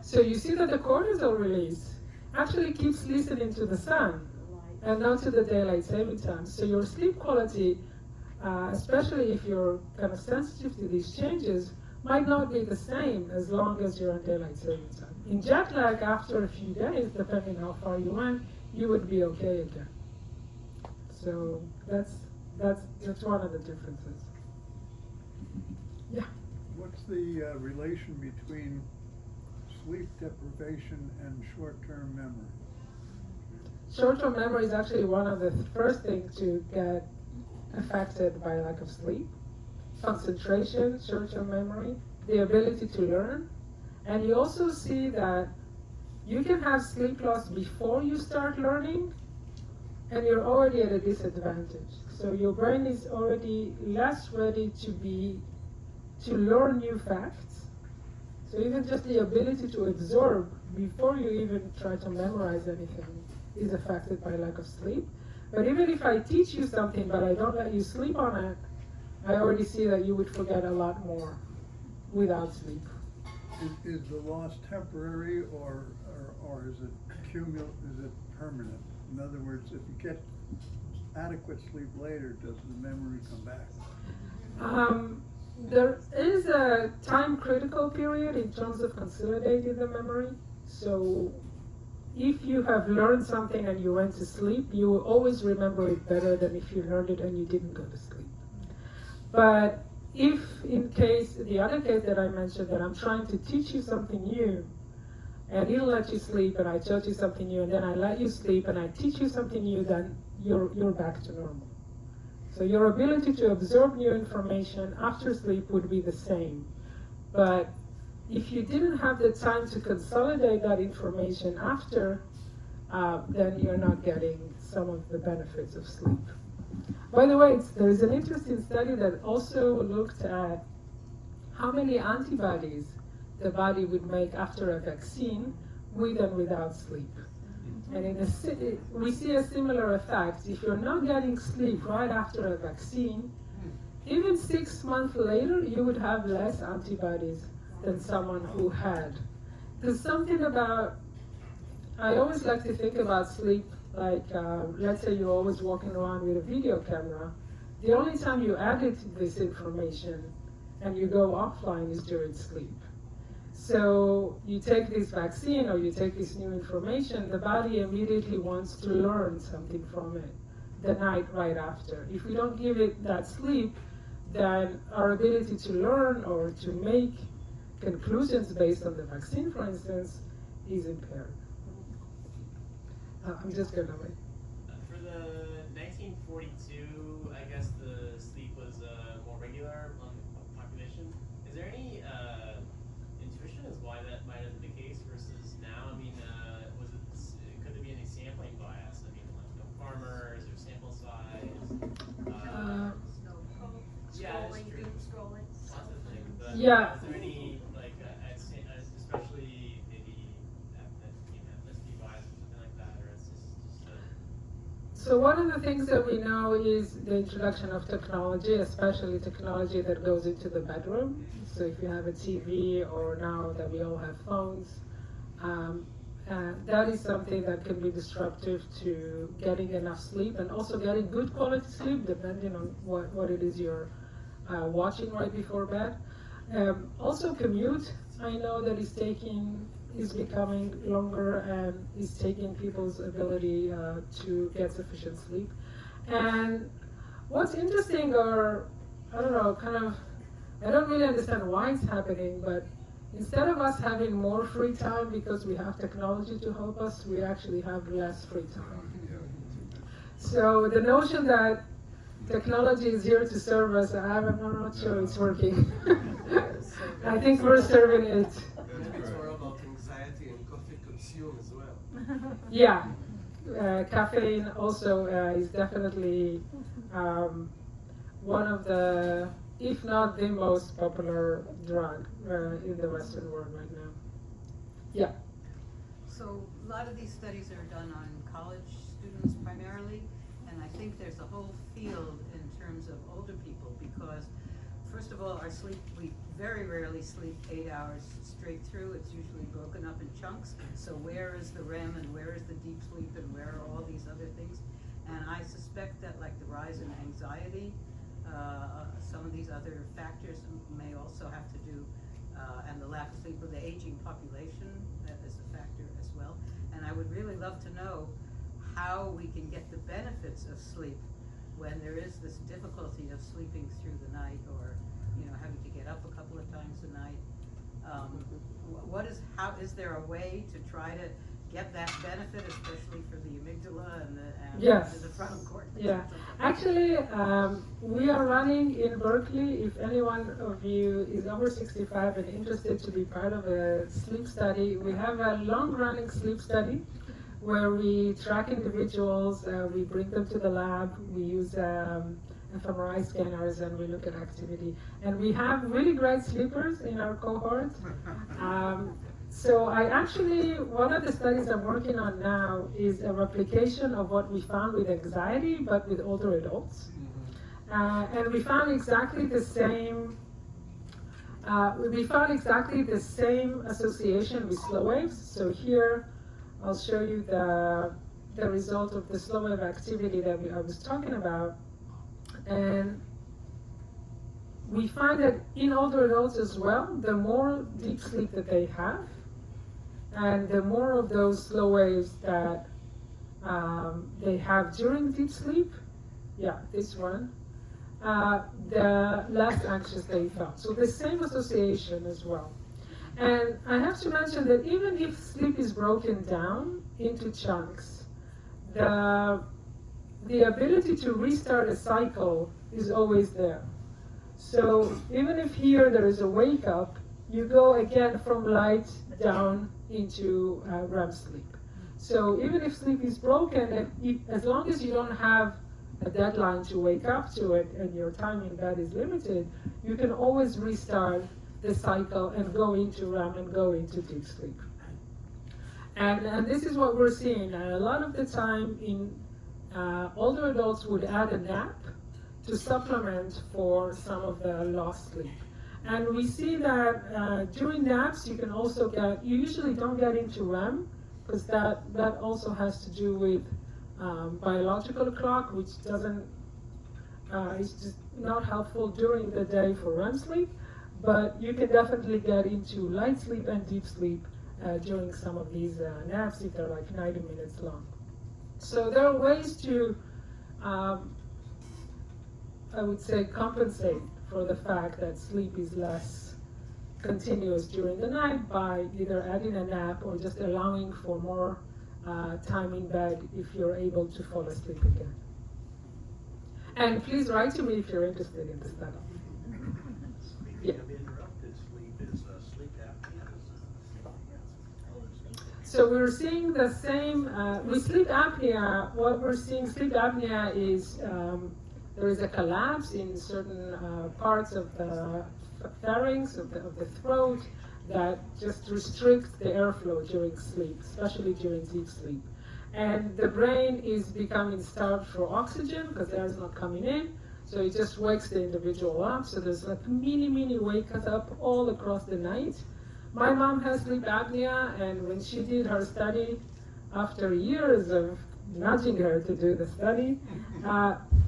So you see that the cortisol release actually keeps listening to the sun and not to the daylight saving time. So your sleep quality, especially if you're kind of sensitive to these changes, might not be the same as long as you're on daylight saving time. In jet lag, after a few days, depending how far you went, you would be okay again. So that's one of the differences. Yeah. What's the relation between sleep deprivation and short-term memory? Short-term memory is actually one of the first things to get affected by lack of sleep. Concentration, short-term memory, the ability to learn. And you also see that you can have sleep loss before you start learning, and you're already at a disadvantage. So your brain is already less ready to learn new facts. So even just the ability to absorb before you even try to memorize anything is affected by lack of sleep. But even if I teach you something but I don't let you sleep on it, I already see that you would forget a lot more without sleep. Is the loss temporary or is it is it permanent? In other words, if you get adequate sleep later, does the memory come back? There is a time critical period in terms of consolidating the memory. So if you have learned something and you went to sleep, you will always remember it better than if you learned it and you didn't go to sleep. But if the other case that I mentioned, that I'm trying to teach you something new, and I didn't let you sleep, and I taught you something new, and then I let you sleep, and I teach you something new, then you're back to normal. So your ability to absorb new information after sleep would be the same. But if you didn't have the time to consolidate that information after, then you're not getting some of the benefits of sleep. By the way, there is an interesting study that also looked at how many antibodies the body would make after a vaccine with and without sleep. And we see a similar effect. If you're not getting sleep right after a vaccine, even 6 months later, you would have less antibodies than someone who had. There's something about, I always like to think about sleep like, let's say you're always walking around with a video camera. The only time you edit this information and you go offline is during sleep. So you take this vaccine or you take this new information, the body immediately wants to learn something from it the night right after. If we don't give it that sleep, then our ability to learn or to make conclusions based on the vaccine, for instance, is impaired. I'm just gonna wait. For the 1942, I guess the sleep was more regular among the population. Is there any intuition as why that might have been the case versus now? I mean, could there be any sampling bias? I mean, like farmers or sample size? Scrolling. Lots of things. But Yeah. is there any like, especially maybe ethnicity bias or something like that, or it's just So one of the things that we know is the introduction of technology, especially technology that goes into the bedroom. So if you have a TV, or now that we all have phones, that is something that can be disruptive to getting enough sleep and also getting good quality sleep, depending on what it is you're watching right before bed. Also commute, I know that is becoming longer and is taking people's ability to get sufficient sleep. And what's interesting, or I don't know, I don't really understand why it's happening, but instead of us having more free time because we have technology to help us, we actually have less free time. So the notion that technology is here to serve us, I'm not sure it's working. I think we're serving it. It's more about anxiety and coffee consume as well. Yeah, caffeine also is definitely one of the, if not the most popular drug in the Western world right now. Yeah. So a lot of these studies are done on college students primarily, and I think there's a whole field in terms of older people because, first of all, our sleep, we very rarely sleep 8 hours straight through. It's usually broken up in chunks. So where is the REM and where is the deep sleep and where are all these other things? And I suspect that like the rise in anxiety, some of these other factors may also have to do, and the lack of sleep with the aging population is a factor as well. And I would really love to know how we can get the benefits of sleep when there is this difficulty of sleeping through the night, or having to get up a couple of times a night. Is there a way to try to get that benefit, especially for the amygdala and the frontal cortex? Yeah, actually, we are running in Berkeley. If any one of you is over 65 and interested to be part of a sleep study, we have a long-running sleep study where we track individuals, we bring them to the lab, we use fMRI scanners, and we look at activity. And we have really great sleepers in our cohort. So one of the studies I'm working on now is a replication of what we found with anxiety, but with older adults. And we found exactly the same association with slow waves. So here, I'll show you the result of the slow wave activity that I was talking about. And we find that in older adults as well, the more deep sleep that they have, and the more of those slow waves that they have during deep sleep, this one, the less anxious they felt. So the same association as well. And I have to mention that even if sleep is broken down into chunks, the ability to restart a cycle is always there. So even if here there is a wake up, you go again from light down into REM sleep. So even if sleep is broken, as long as you don't have a deadline to wake up to it and your time in bed is limited, you can always restart the cycle and go into REM and go into deep sleep. And this is what we're seeing. A lot of the time, older adults would add a nap to supplement for some of the lost sleep. And we see that during naps, you can also you usually don't get into REM, because that also has to do with biological clock, which is just not helpful during the day for REM sleep, but you can definitely get into light sleep and deep sleep during some of these naps if they're like 90 minutes long. So there are ways to, I would say, compensate for the fact that sleep is less continuous during the night by either adding a nap or just allowing for more time in bed if you're able to fall asleep again. And please write to me if you're interested in the study. Yeah. Speaking of interrupted sleep, is sleep apnea? So we're seeing the same, with sleep apnea, what we're seeing, sleep apnea is there is a collapse in certain parts of the pharynx, of the throat, that just restricts the airflow during sleep, especially during deep sleep. And the brain is becoming starved for oxygen because air is not coming in, so it just wakes the individual up. So there's like mini wake up all across the night. My mom has sleep apnea, and when she did her study, after years of nudging her to do the study,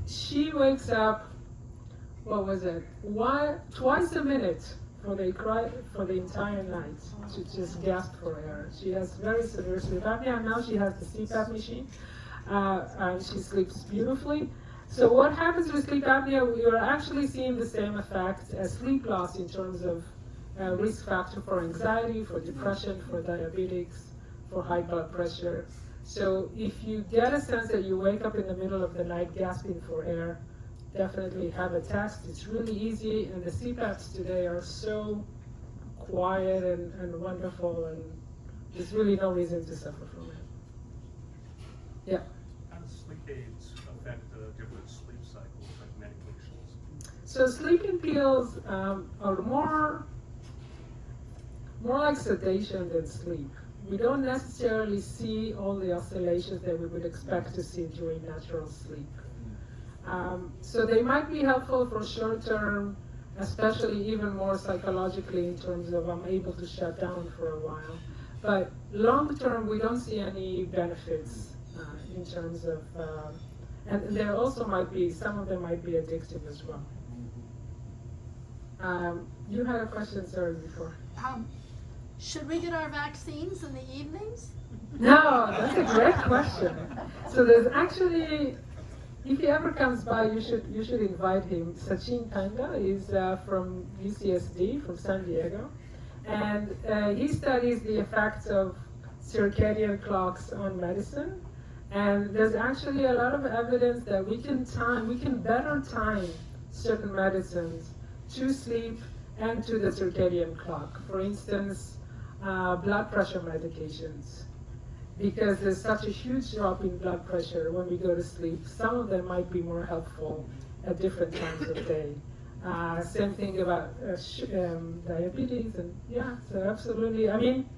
she wakes up, what was it, twice a minute for the entire night to just gasp for air. She has very severe sleep apnea, and now she has the CPAP machine, and she sleeps beautifully. So what happens with sleep apnea, we are actually seeing the same effect as sleep loss in terms of risk factor for anxiety, for depression, for diabetics, for high blood pressure. So if you get a sense that you wake up in the middle of the night gasping for air, definitely have a test. It's really easy, and the CPAPs today are so quiet and wonderful, and there's really no reason to suffer from it. Yeah? How does sleep aids affect different sleep cycles, like medications? So sleeping pills are more like sedation than sleep. We don't necessarily see all the oscillations that we would expect to see during natural sleep. So they might be helpful for short term, especially even more psychologically in terms of I'm able to shut down for a while. But long term, we don't see any benefits in terms of, and there also might be, some of them might be addictive as well. You had a question, sorry, before. Should we get our vaccines in the evenings? No, that's a great question. So there's actually, if he ever comes by, you should invite him. Sachin Panda is from UCSD, from San Diego, and he studies the effects of circadian clocks on medicine. And there's actually a lot of evidence that we can better time certain medicines to sleep and to the circadian clock. For instance, blood pressure medications. Because there's such a huge drop in blood pressure when we go to sleep, some of them might be more helpful at different times of day. Same thing about diabetes, and yeah, so absolutely. I mean,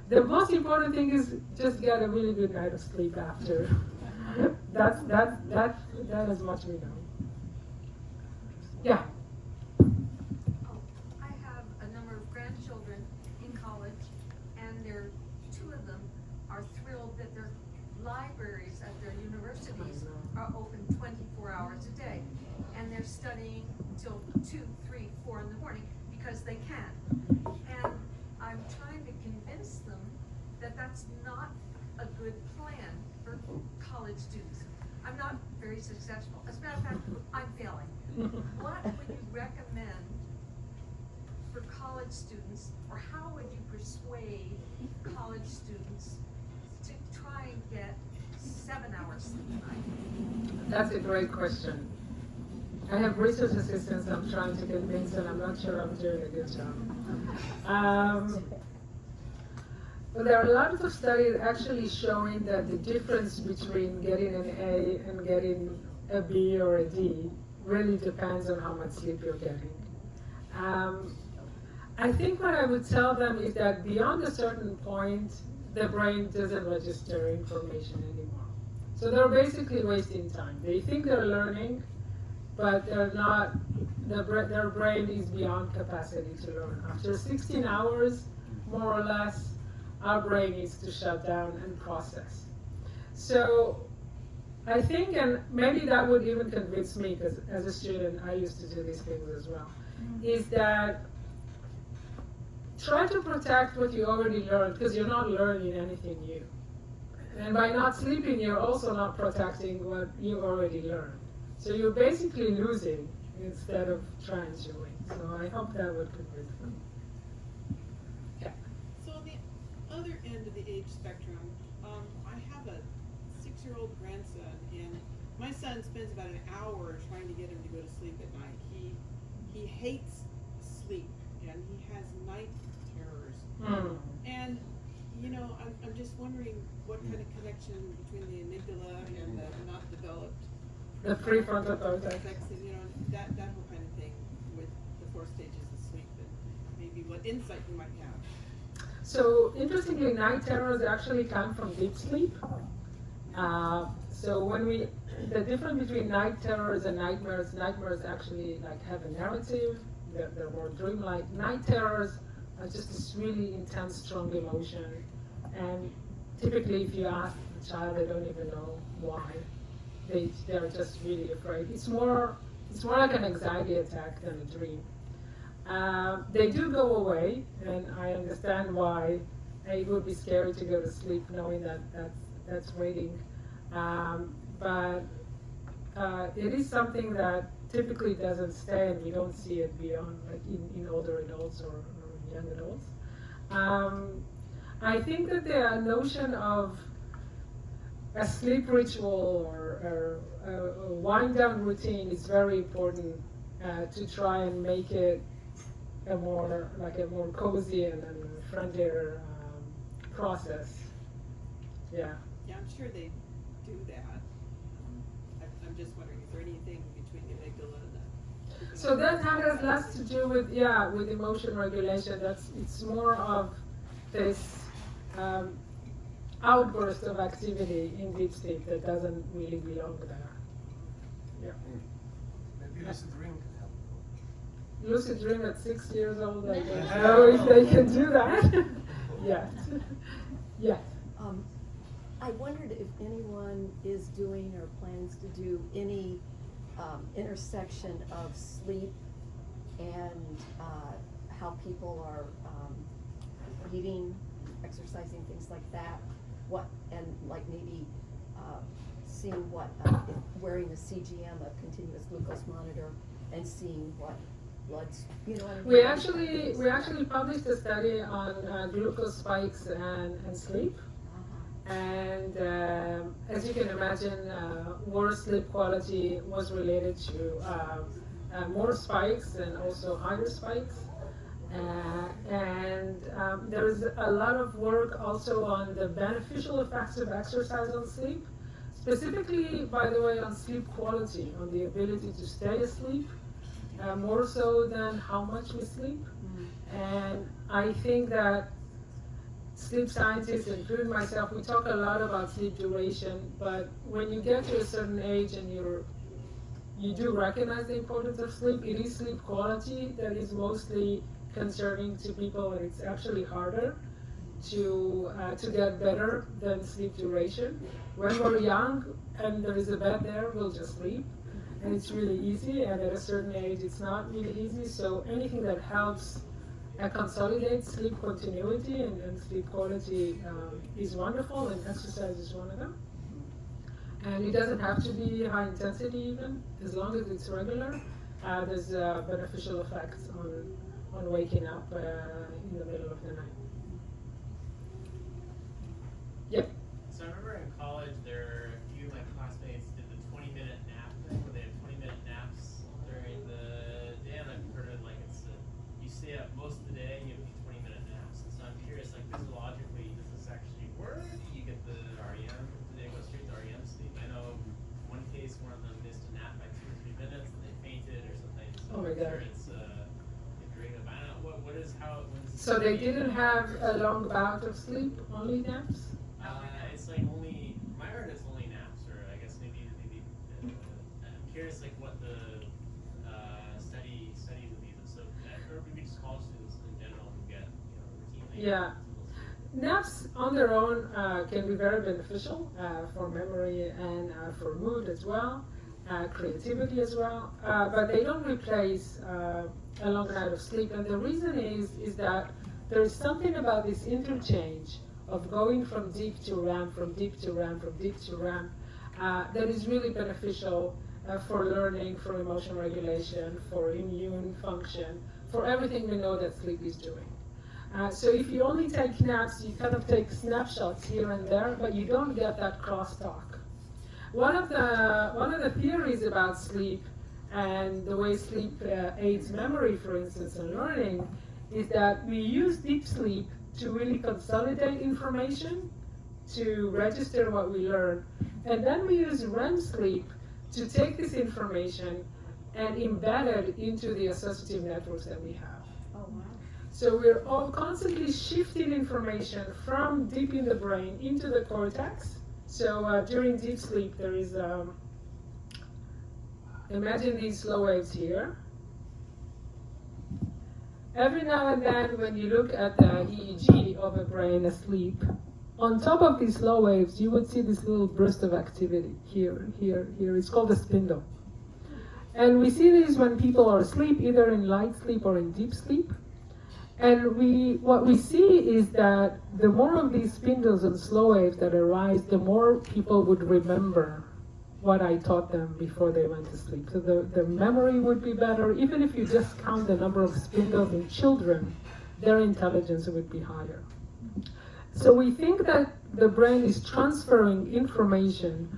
the most important thing is just get a really good night of sleep after. That's as much we know. Yeah. I have a number of grandchildren in college, and two of them are thrilled that their libraries at their universities are open 24 hours a day, and they're studying till 2, 3, 4 in the morning because they can. And I'm trying to convince them that that's not a good plan for college students. I'm not very successful. As a matter of fact, I'm failing. What would you recommend for college students, or how would you persuade college students to try and get 7 hours sleep a night? That's a great question. I have research assistants I'm trying to convince, and I'm not sure I'm doing a good job. Well, there are a lot of studies actually showing that the difference between getting an A and getting a B or a D really depends on how much sleep you're getting. I think what I would tell them is that beyond a certain point, the brain doesn't register information anymore. So they're basically wasting time. They think they're learning, but they're not, their brain is beyond capacity to learn. After 16 hours, more or less, our brain needs to shut down and process. So I think, and maybe that would even convince me, because as a student, I used to do these things as well, is that try to protect what you already learned, because you're not learning anything new. And by not sleeping, you're also not protecting what you already learned. So you're basically losing instead of trying to win. So I hope that would convince them. Yeah. So on the other end of the age spectrum, I have a 6-year-old grandson, and my son spends about an hour trying to get him to go to sleep at night. He hates sleep, and he has night terrors. And you know, I'm just wondering what kind of connection between the amygdala and the not developed The prefrontal cortex. and, you know, that whole kind of thing with the 4 stages of sleep, and maybe what insight you might have. So interestingly, night terrors actually come from deep sleep. So when the difference between night terrors and nightmares actually like have a narrative. They're more dreamlike. Night terrors are just this really intense, strong emotion. And typically, if you ask the child, they don't even know why. They're just really afraid. It's more like an anxiety attack than a dream. They do go away, and I understand why it would be scary to go to sleep knowing that that's waiting. But it is something that typically doesn't stay, and we don't see it beyond, like in older adults or young adults. I think that the notion of a sleep ritual or a wind-down routine is very important to try and make it a more cozy and friendlier process. Yeah. Yeah, I'm sure they do that. I'm just wondering, is there anything between the amygdala and the... So that has less to do with emotion regulation. It's more of this outburst of activity in deep sleep that doesn't really belong there. Yeah. Maybe lucid dream can help. Lucid dream at 6 years old, I don't know if they can do that. Yes. Yes. I wondered if anyone is doing or plans to do any intersection of sleep and how people are eating, exercising, things like that. And like maybe seeing what, wearing a CGM, a continuous glucose monitor, and seeing what bloods, you know what I mean? We actually published a study on glucose spikes and sleep. And as you can imagine, worse sleep quality was related to more spikes and also higher spikes. And there's a lot of work also on the beneficial effects of exercise on sleep, specifically, by the way, on sleep quality, on the ability to stay asleep, more so than how much we sleep. And I think that sleep scientists, including myself, we talk a lot about sleep duration, but when you get to a certain age and you do recognize the importance of sleep, it is sleep quality that is mostly concerning to people, and it's actually harder to get better than sleep duration. When we're young and there is a bed there, we'll just sleep, and it's really easy, and at a certain age it's not really easy, so anything that helps consolidate sleep continuity and sleep quality is wonderful, and exercise is one of them. And it doesn't have to be high intensity even, as long as it's regular. There's beneficial effects on waking up in the middle of the night. Yep. So I remember in college, a few of my classmates did the 20-minute nap thing, where they have 20-minute naps during the day, and I've heard it like you stay up most of the day, and you have 20-minute naps. And so I'm curious, like physiologically, does there. It's great. What is how? So they didn't have a long bout of sleep, only naps? It's like only, my heard it's only naps, or I guess maybe I'm curious like what the studies of these, so or maybe just college students in general who get routinely. Yeah. Naps on their own can be very beneficial for memory and for mood as well, creativity as well, but they don't replace a long night of sleep. And the reason is that there is something about this interchange of going from deep to REM, from deep to REM, from deep to REM, that is really beneficial for learning, for emotion regulation, for immune function, for everything we know that sleep is doing. So if you only take naps, you kind of take snapshots here and there, but you don't get that crosstalk. One of the theories about sleep and the way sleep aids memory, for instance, and learning, is that we use deep sleep to really consolidate information, to register what we learn, and then we use REM sleep to take this information and embed it into the associative networks that we have. Oh, wow. So we're all constantly shifting information from deep in the brain into the cortex. So during deep sleep, there is, imagine these slow waves here. Every now and then, when you look at the EEG of a brain asleep, on top of these slow waves, you would see this little burst of activity here, here, here. It's called a spindle. And we see these when people are asleep, either in light sleep or in deep sleep. And what we see is that the more of these spindles and slow waves that arise, the more people would remember what I taught them before they went to sleep. So the memory would be better. Even if you just count the number of spindles in children, their intelligence would be higher. So we think that the brain is transferring information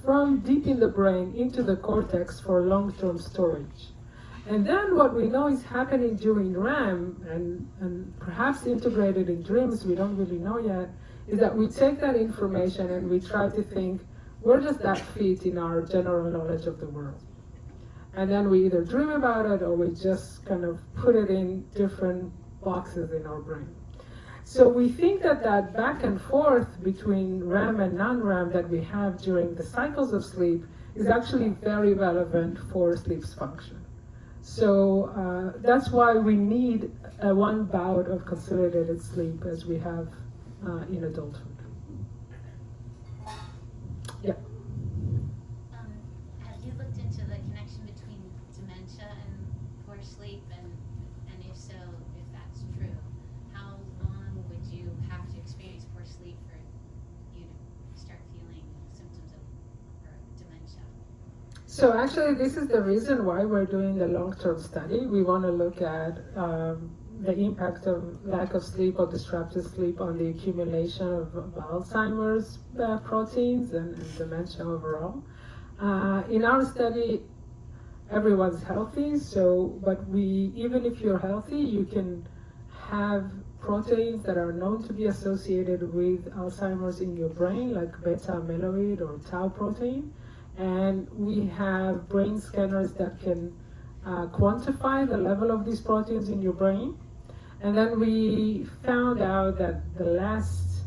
from deep in the brain into the cortex for long-term storage. And then what we know is happening during REM, and perhaps integrated in dreams, we don't really know yet, is that we take that information and we try to think, where does that fit in our general knowledge of the world? And then we either dream about it or we just kind of put it in different boxes in our brain. So we think that that back and forth between REM and non-REM that we have during the cycles of sleep is actually very relevant for sleep's function. So that's why we need one bout of consolidated sleep as we have in adulthood. Yeah. Have you looked into the connection between dementia and poor sleep, and if so, if that's true, how long would you have to experience poor sleep for you to start feeling symptoms of dementia? So actually, this is the reason why we're doing the long-term study. We want to look at the impact of lack of sleep or disrupted sleep on the accumulation of Alzheimer's proteins and dementia overall. In our study, everyone's healthy, but even if you're healthy, you can have proteins that are known to be associated with Alzheimer's in your brain, like beta-amyloid or tau protein. And we have brain scanners that can quantify the level of these proteins in your brain. And then we found out that the last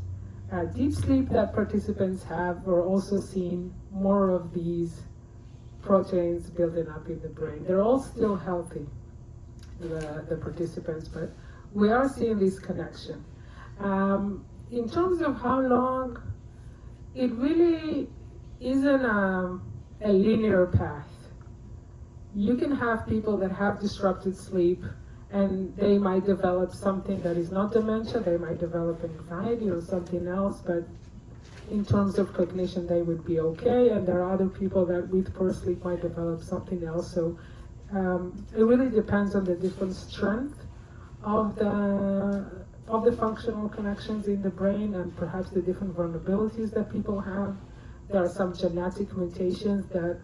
deep sleep that participants have were also seeing more of these proteins building up in the brain. They're all still healthy, the participants, but we are seeing this connection. In terms of how long, it really isn't a linear path. You can have people that have disrupted sleep and they might develop something that is not dementia, they might develop anxiety or something else, but in terms of cognition they would be okay, and there are other people that with poor sleep might develop something else. So it really depends on the different strength of the functional connections in the brain and perhaps the different vulnerabilities that people have. There are some genetic mutations that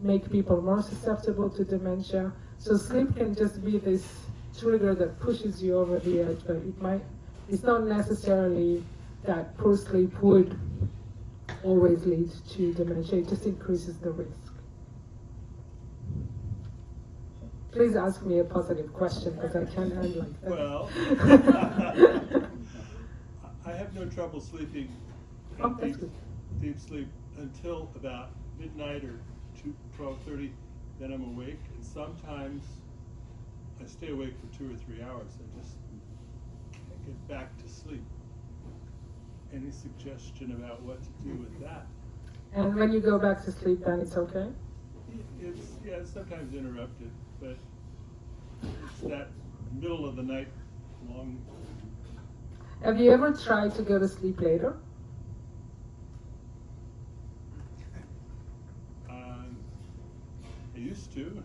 make people more susceptible to dementia. So sleep can just be this trigger that pushes you over the edge, but it's not necessarily that poor sleep would always lead to dementia. It just increases the risk. Please ask me a positive question, because I can't end like that. Well, I have no trouble sleeping deep sleep until about midnight or 12:30. Then I'm awake, and sometimes I stay awake for 2 or 3 hours. I just can't get back to sleep. Any suggestion about what to do with that? And when you go back to sleep, then it's okay? It's sometimes interrupted, but it's that middle of the night long. Have you ever tried to go to sleep later? I used to.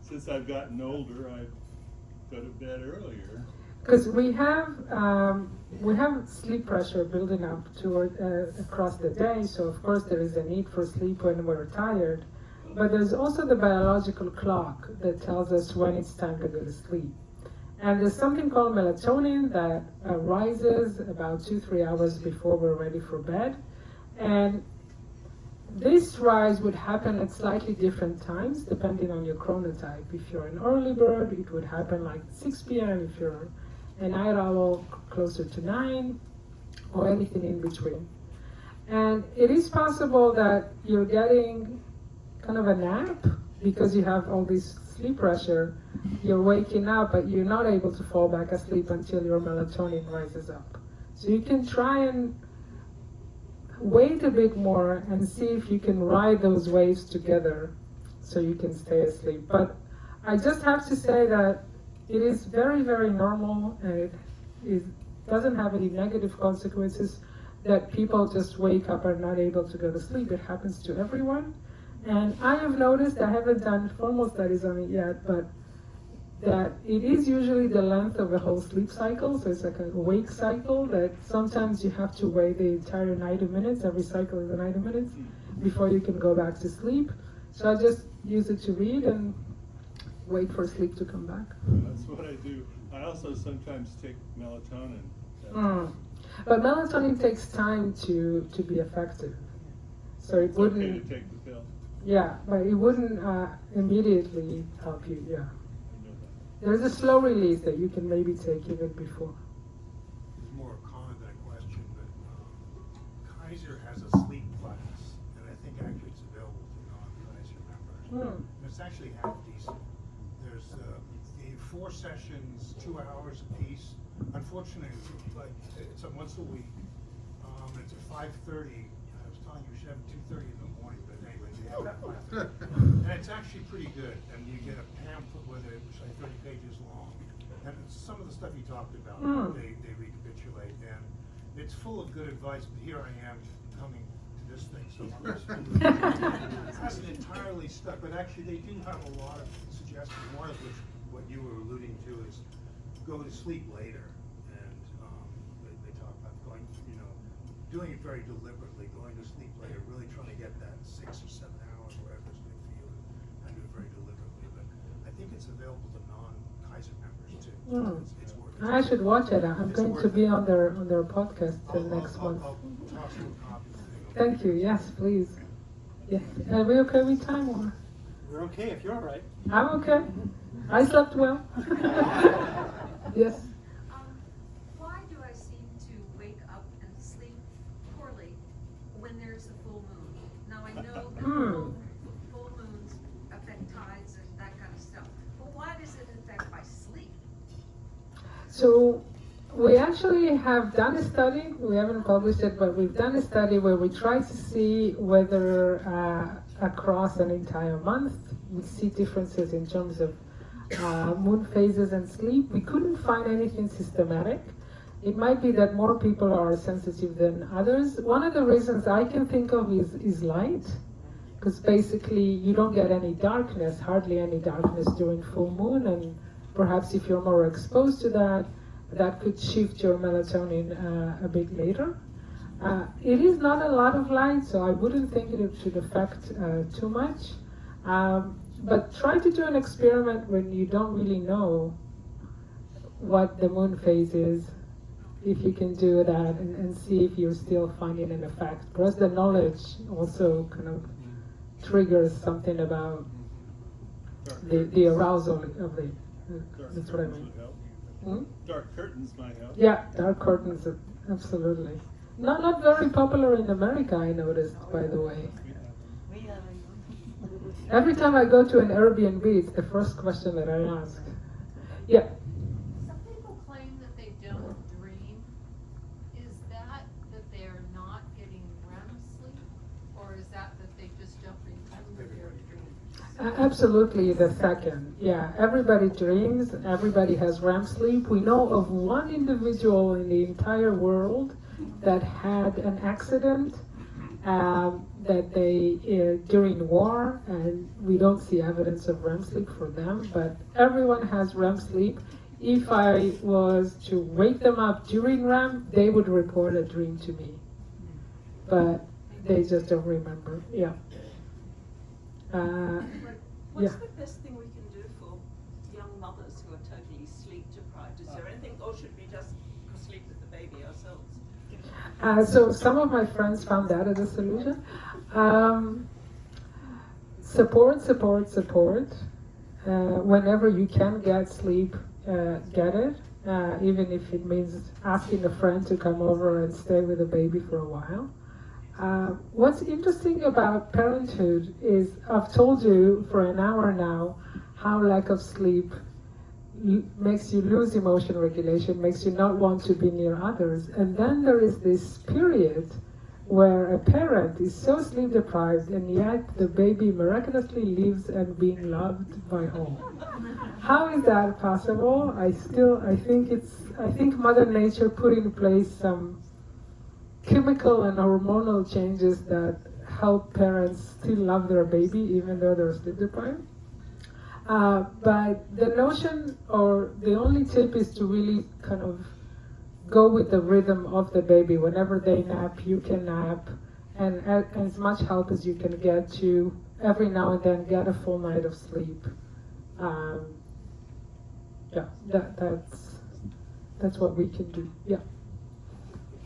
Since I've gotten older, I go to bed earlier. Because we have sleep pressure building up toward across the day, so of course there is a need for sleep when we're tired. But there's also the biological clock that tells us when it's time to go to sleep. And there's something called melatonin that rises about 2-3 hours before we're ready for bed. And this rise would happen at slightly different times depending on your chronotype. If you're an early bird, it would happen like 6 p.m. If you're a night owl, closer to 9, or anything in between. And it is possible that you're getting kind of a nap because you have all this sleep pressure. You're waking up, but you're not able to fall back asleep until your melatonin rises up. So you can try and wait a bit more and see if you can ride those waves together so you can stay asleep. But I just have to say that it is very, very normal, and it doesn't have any negative consequences that people just wake up and not able to go to sleep. It happens to everyone. And I have noticed, I haven't done formal studies on it yet, but that it is usually the length of a whole sleep cycle. So it's like a wake cycle that sometimes you have to wait the entire 90 minutes. Every cycle is 90 minutes before you can go back to sleep. So I just use it to read and wait for sleep to come back. That's what I do. I also sometimes take melatonin. But melatonin takes time to be effective. So it wouldn't. Okay to take the pill. Yeah, but it wouldn't immediately help you. Yeah. There's a slow release that you can maybe take even before. It's more a comment than a question, but Kaiser has a sleep class, and I think actually it's available to non-Kaiser members. And it's actually half decent. There's 4 sessions, 2 hours apiece. Unfortunately, it's once a week. It's at 5:30. I was telling you we should have it 2:30 in the morning, but anyway, they have it at 5:30. And it's actually pretty good. And you get a pamphlet with it, which is 30 pages long. And some of the stuff you talked about, they recapitulate. And it's full of good advice, but here I am coming to this thing. So it hasn't entirely stuck, but actually they do have a lot of suggestions, one of which what you were alluding to is go to sleep later. And they talk about going, doing it very deliberately, going to sleep later, really trying to get that 6 or 7 hours, whatever is good for you, and do it very deliberately. But I think it's available to non-Kaiser members too. It's worth it. I should watch it. I'm going to be on their podcast next month. I'll toss you a copy. Thank you. Yes, please. Yes. Are we okay with time? Or? We're okay if you're all right. I'm okay. I slept well. Yes. Why do I seem to wake up and sleep poorly when there's a full moon? Now I know that full moons affect tides and that kind of stuff, but why does it affect my sleep? So we actually have done a study. We haven't published it, but we've done a study where we try to see whether across an entire month we see differences in terms of moon phases and sleep. We couldn't find anything systematic. It might be that more people are sensitive than others. One of the reasons I can think of is light, because basically you don't get any darkness, hardly any darkness during full moon, and perhaps if you're more exposed to that, that could shift your melatonin a bit later. It is not a lot of light, so I wouldn't think it should affect too much. But try to do an experiment when you don't really know what the moon phase is, if you can do that and see if you're still finding an effect. Because the knowledge also kind of triggers something about the arousal of the. Dark That's what I curtains mean. would help. Hmm? Dark curtains might help. Yeah, dark curtains, absolutely. Not very popular in America, I noticed, by the way. Every time I go to an Airbnb, it's the first question that I ask. Yeah. Some people claim that they don't dream. Is that they're not getting REM sleep, or is that they just don't remember their dreams? Absolutely, the second. Yeah, everybody dreams, everybody has REM sleep. We know of one individual in the entire world that had an accident that they during war, and we don't see evidence of REM sleep for them, but everyone has REM sleep. If I was to wake them up during REM, they would report a dream to me, but they just don't remember. Yeah. What's the best thing we can do for young mothers who are totally sleep deprived? Is there anything, or should we just sleep with the baby ourselves? So some of my friends found that as a solution. Support. Whenever you can get sleep, get it. Even if it means asking a friend to come over and stay with the baby for a while. What's interesting about parenthood is I've told you for an hour now how lack of sleep makes you lose emotional regulation, makes you not want to be near others. And then there is this period where a parent is so sleep deprived and yet the baby miraculously lives and being loved by all. How is that possible? I think Mother Nature put in place some chemical and hormonal changes that help parents still love their baby even though they're sleep deprived. But the notion, or the only tip, is to really kind of go with the rhythm of the baby. Whenever they nap, you can nap, and as much help as you can get to every now and then get a full night of sleep. That's what we can do. Yeah.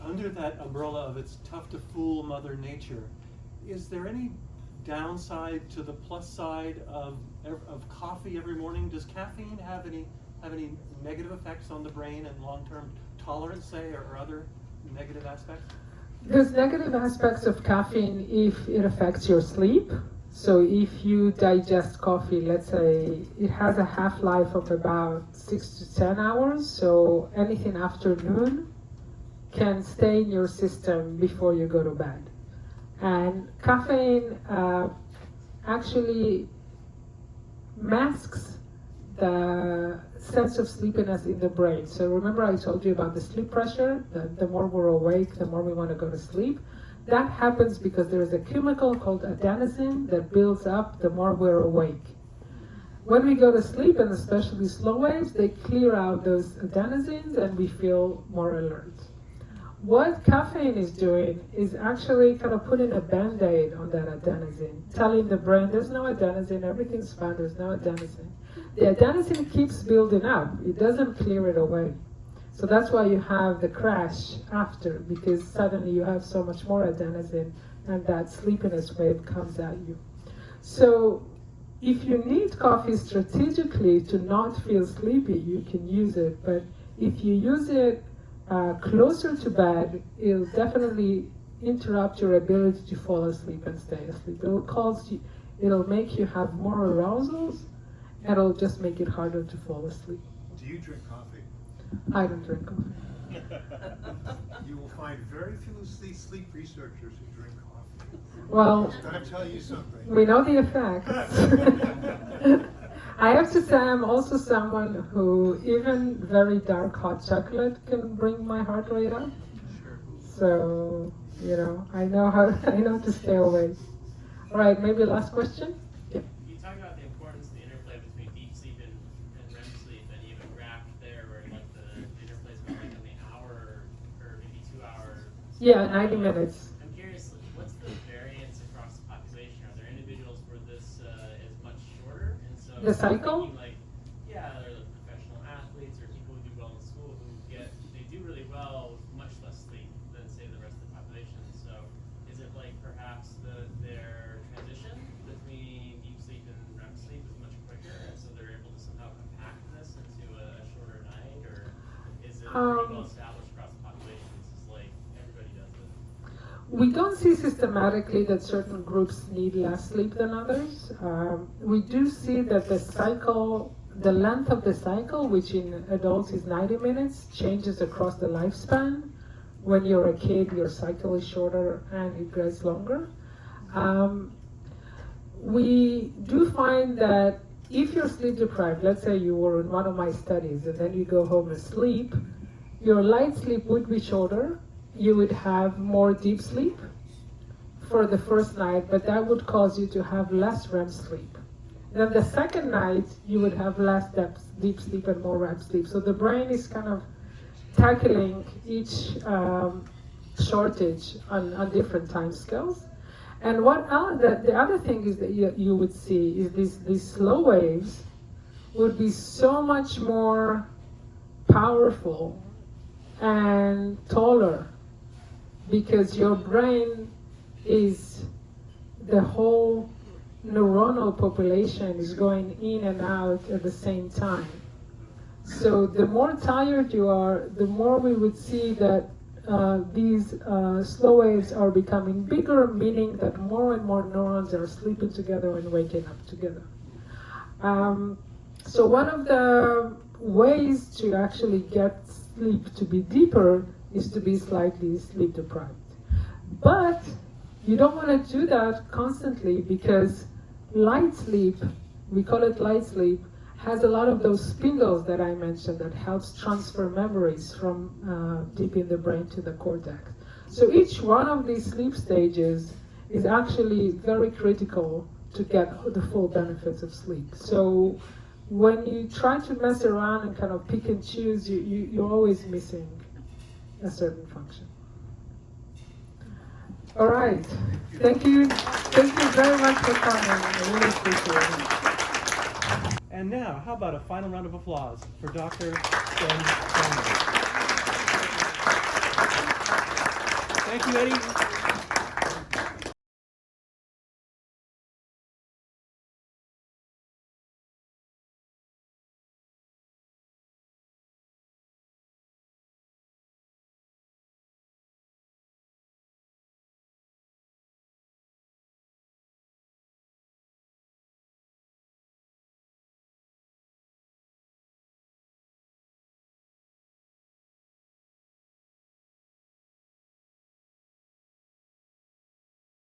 Under that umbrella of it's tough to fool Mother Nature, is there any downside to the plus side of coffee every morning? Does caffeine have any negative effects on the brain and long-term tolerance, say, or other negative aspects? There's negative aspects of caffeine if it affects your sleep. So if you digest coffee, let's say it has a half-life of about 6 to 10 hours, so anything after noon can stay in your system before you go to bed. And caffeine actually masks the sense of sleepiness in the brain. So remember I told you about the sleep pressure, that the more we're awake, the more we want to go to sleep. That happens because there is a chemical called adenosine that builds up the more we're awake. When we go to sleep, and especially slow waves, they clear out those adenosines and we feel more alert. What caffeine is doing is actually kind of putting a band-aid on that adenosine, telling the brain there's no adenosine, everything's fine, there's no adenosine. The adenosine keeps building up, it doesn't clear it away. So that's why you have the crash after, because suddenly you have so much more adenosine and that sleepiness wave comes at you. So if you need coffee strategically to not feel sleepy, you can use it, but if you use it closer to bed, it'll definitely interrupt your ability to fall asleep and stay asleep. It'll make you have more arousals, and it'll just make it harder to fall asleep. Do you drink coffee? I don't drink coffee. You will find very few sleep researchers who drink coffee. Well, I'm going to tell you something. We know the effects. I have to say I'm also someone who even very dark hot chocolate can bring my heart rate up. So, I know to stay awake. All right, maybe last question? Yeah. You talked about the importance of the interplay between deep sleep and REM sleep, and you have a graph there where the interplay is about an hour or maybe 2 hours. Yeah, 90 minutes. I'm curious, what's the variance across the population? Are there individuals where this is much shorter? And so The cycle? They're the professional athletes or people who do well in school they do really well with much less sleep than, say, the rest of the population. So is it perhaps their transition between deep sleep and REM sleep is much quicker? pretty well established across the population. It's just like everybody does it. We don't see systematically that certain groups need less sleep than others. We do see that the length of the cycle, which in adults is 90 minutes, changes across the lifespan. When you're a kid, your cycle is shorter and it gets longer. We do find that if you're sleep deprived, let's say you were in one of my studies and then you go home and sleep, your light sleep would be shorter. You would have more deep sleep for the first night, but that would cause you to have less REM sleep. Then the second night, you would have less deep sleep and more REM sleep. So the brain is kind of tackling each shortage on different time scales. And the other thing is that you would see is these slow waves would be so much more powerful and taller because your brain is, the whole neuronal population is going in and out at the same time. So the more tired you are, the more we would see that these slow waves are becoming bigger, meaning that more and more neurons are sleeping together and waking up together. So one of the ways to actually get sleep to be deeper is to be slightly sleep deprived. But you don't want to do that constantly because light sleep, we call it light sleep, has a lot of those spindles that I mentioned that helps transfer memories from deep in the brain to the cortex. So each one of these sleep stages is actually very critical to get the full benefits of sleep. So when you try to mess around and kind of pick and choose, you're always missing a certain function. All right. Thank you. Thank you very much for coming. I really appreciate it. And now, how about a final round of applause for Dr. Ben-Simon. Thank you, Eti.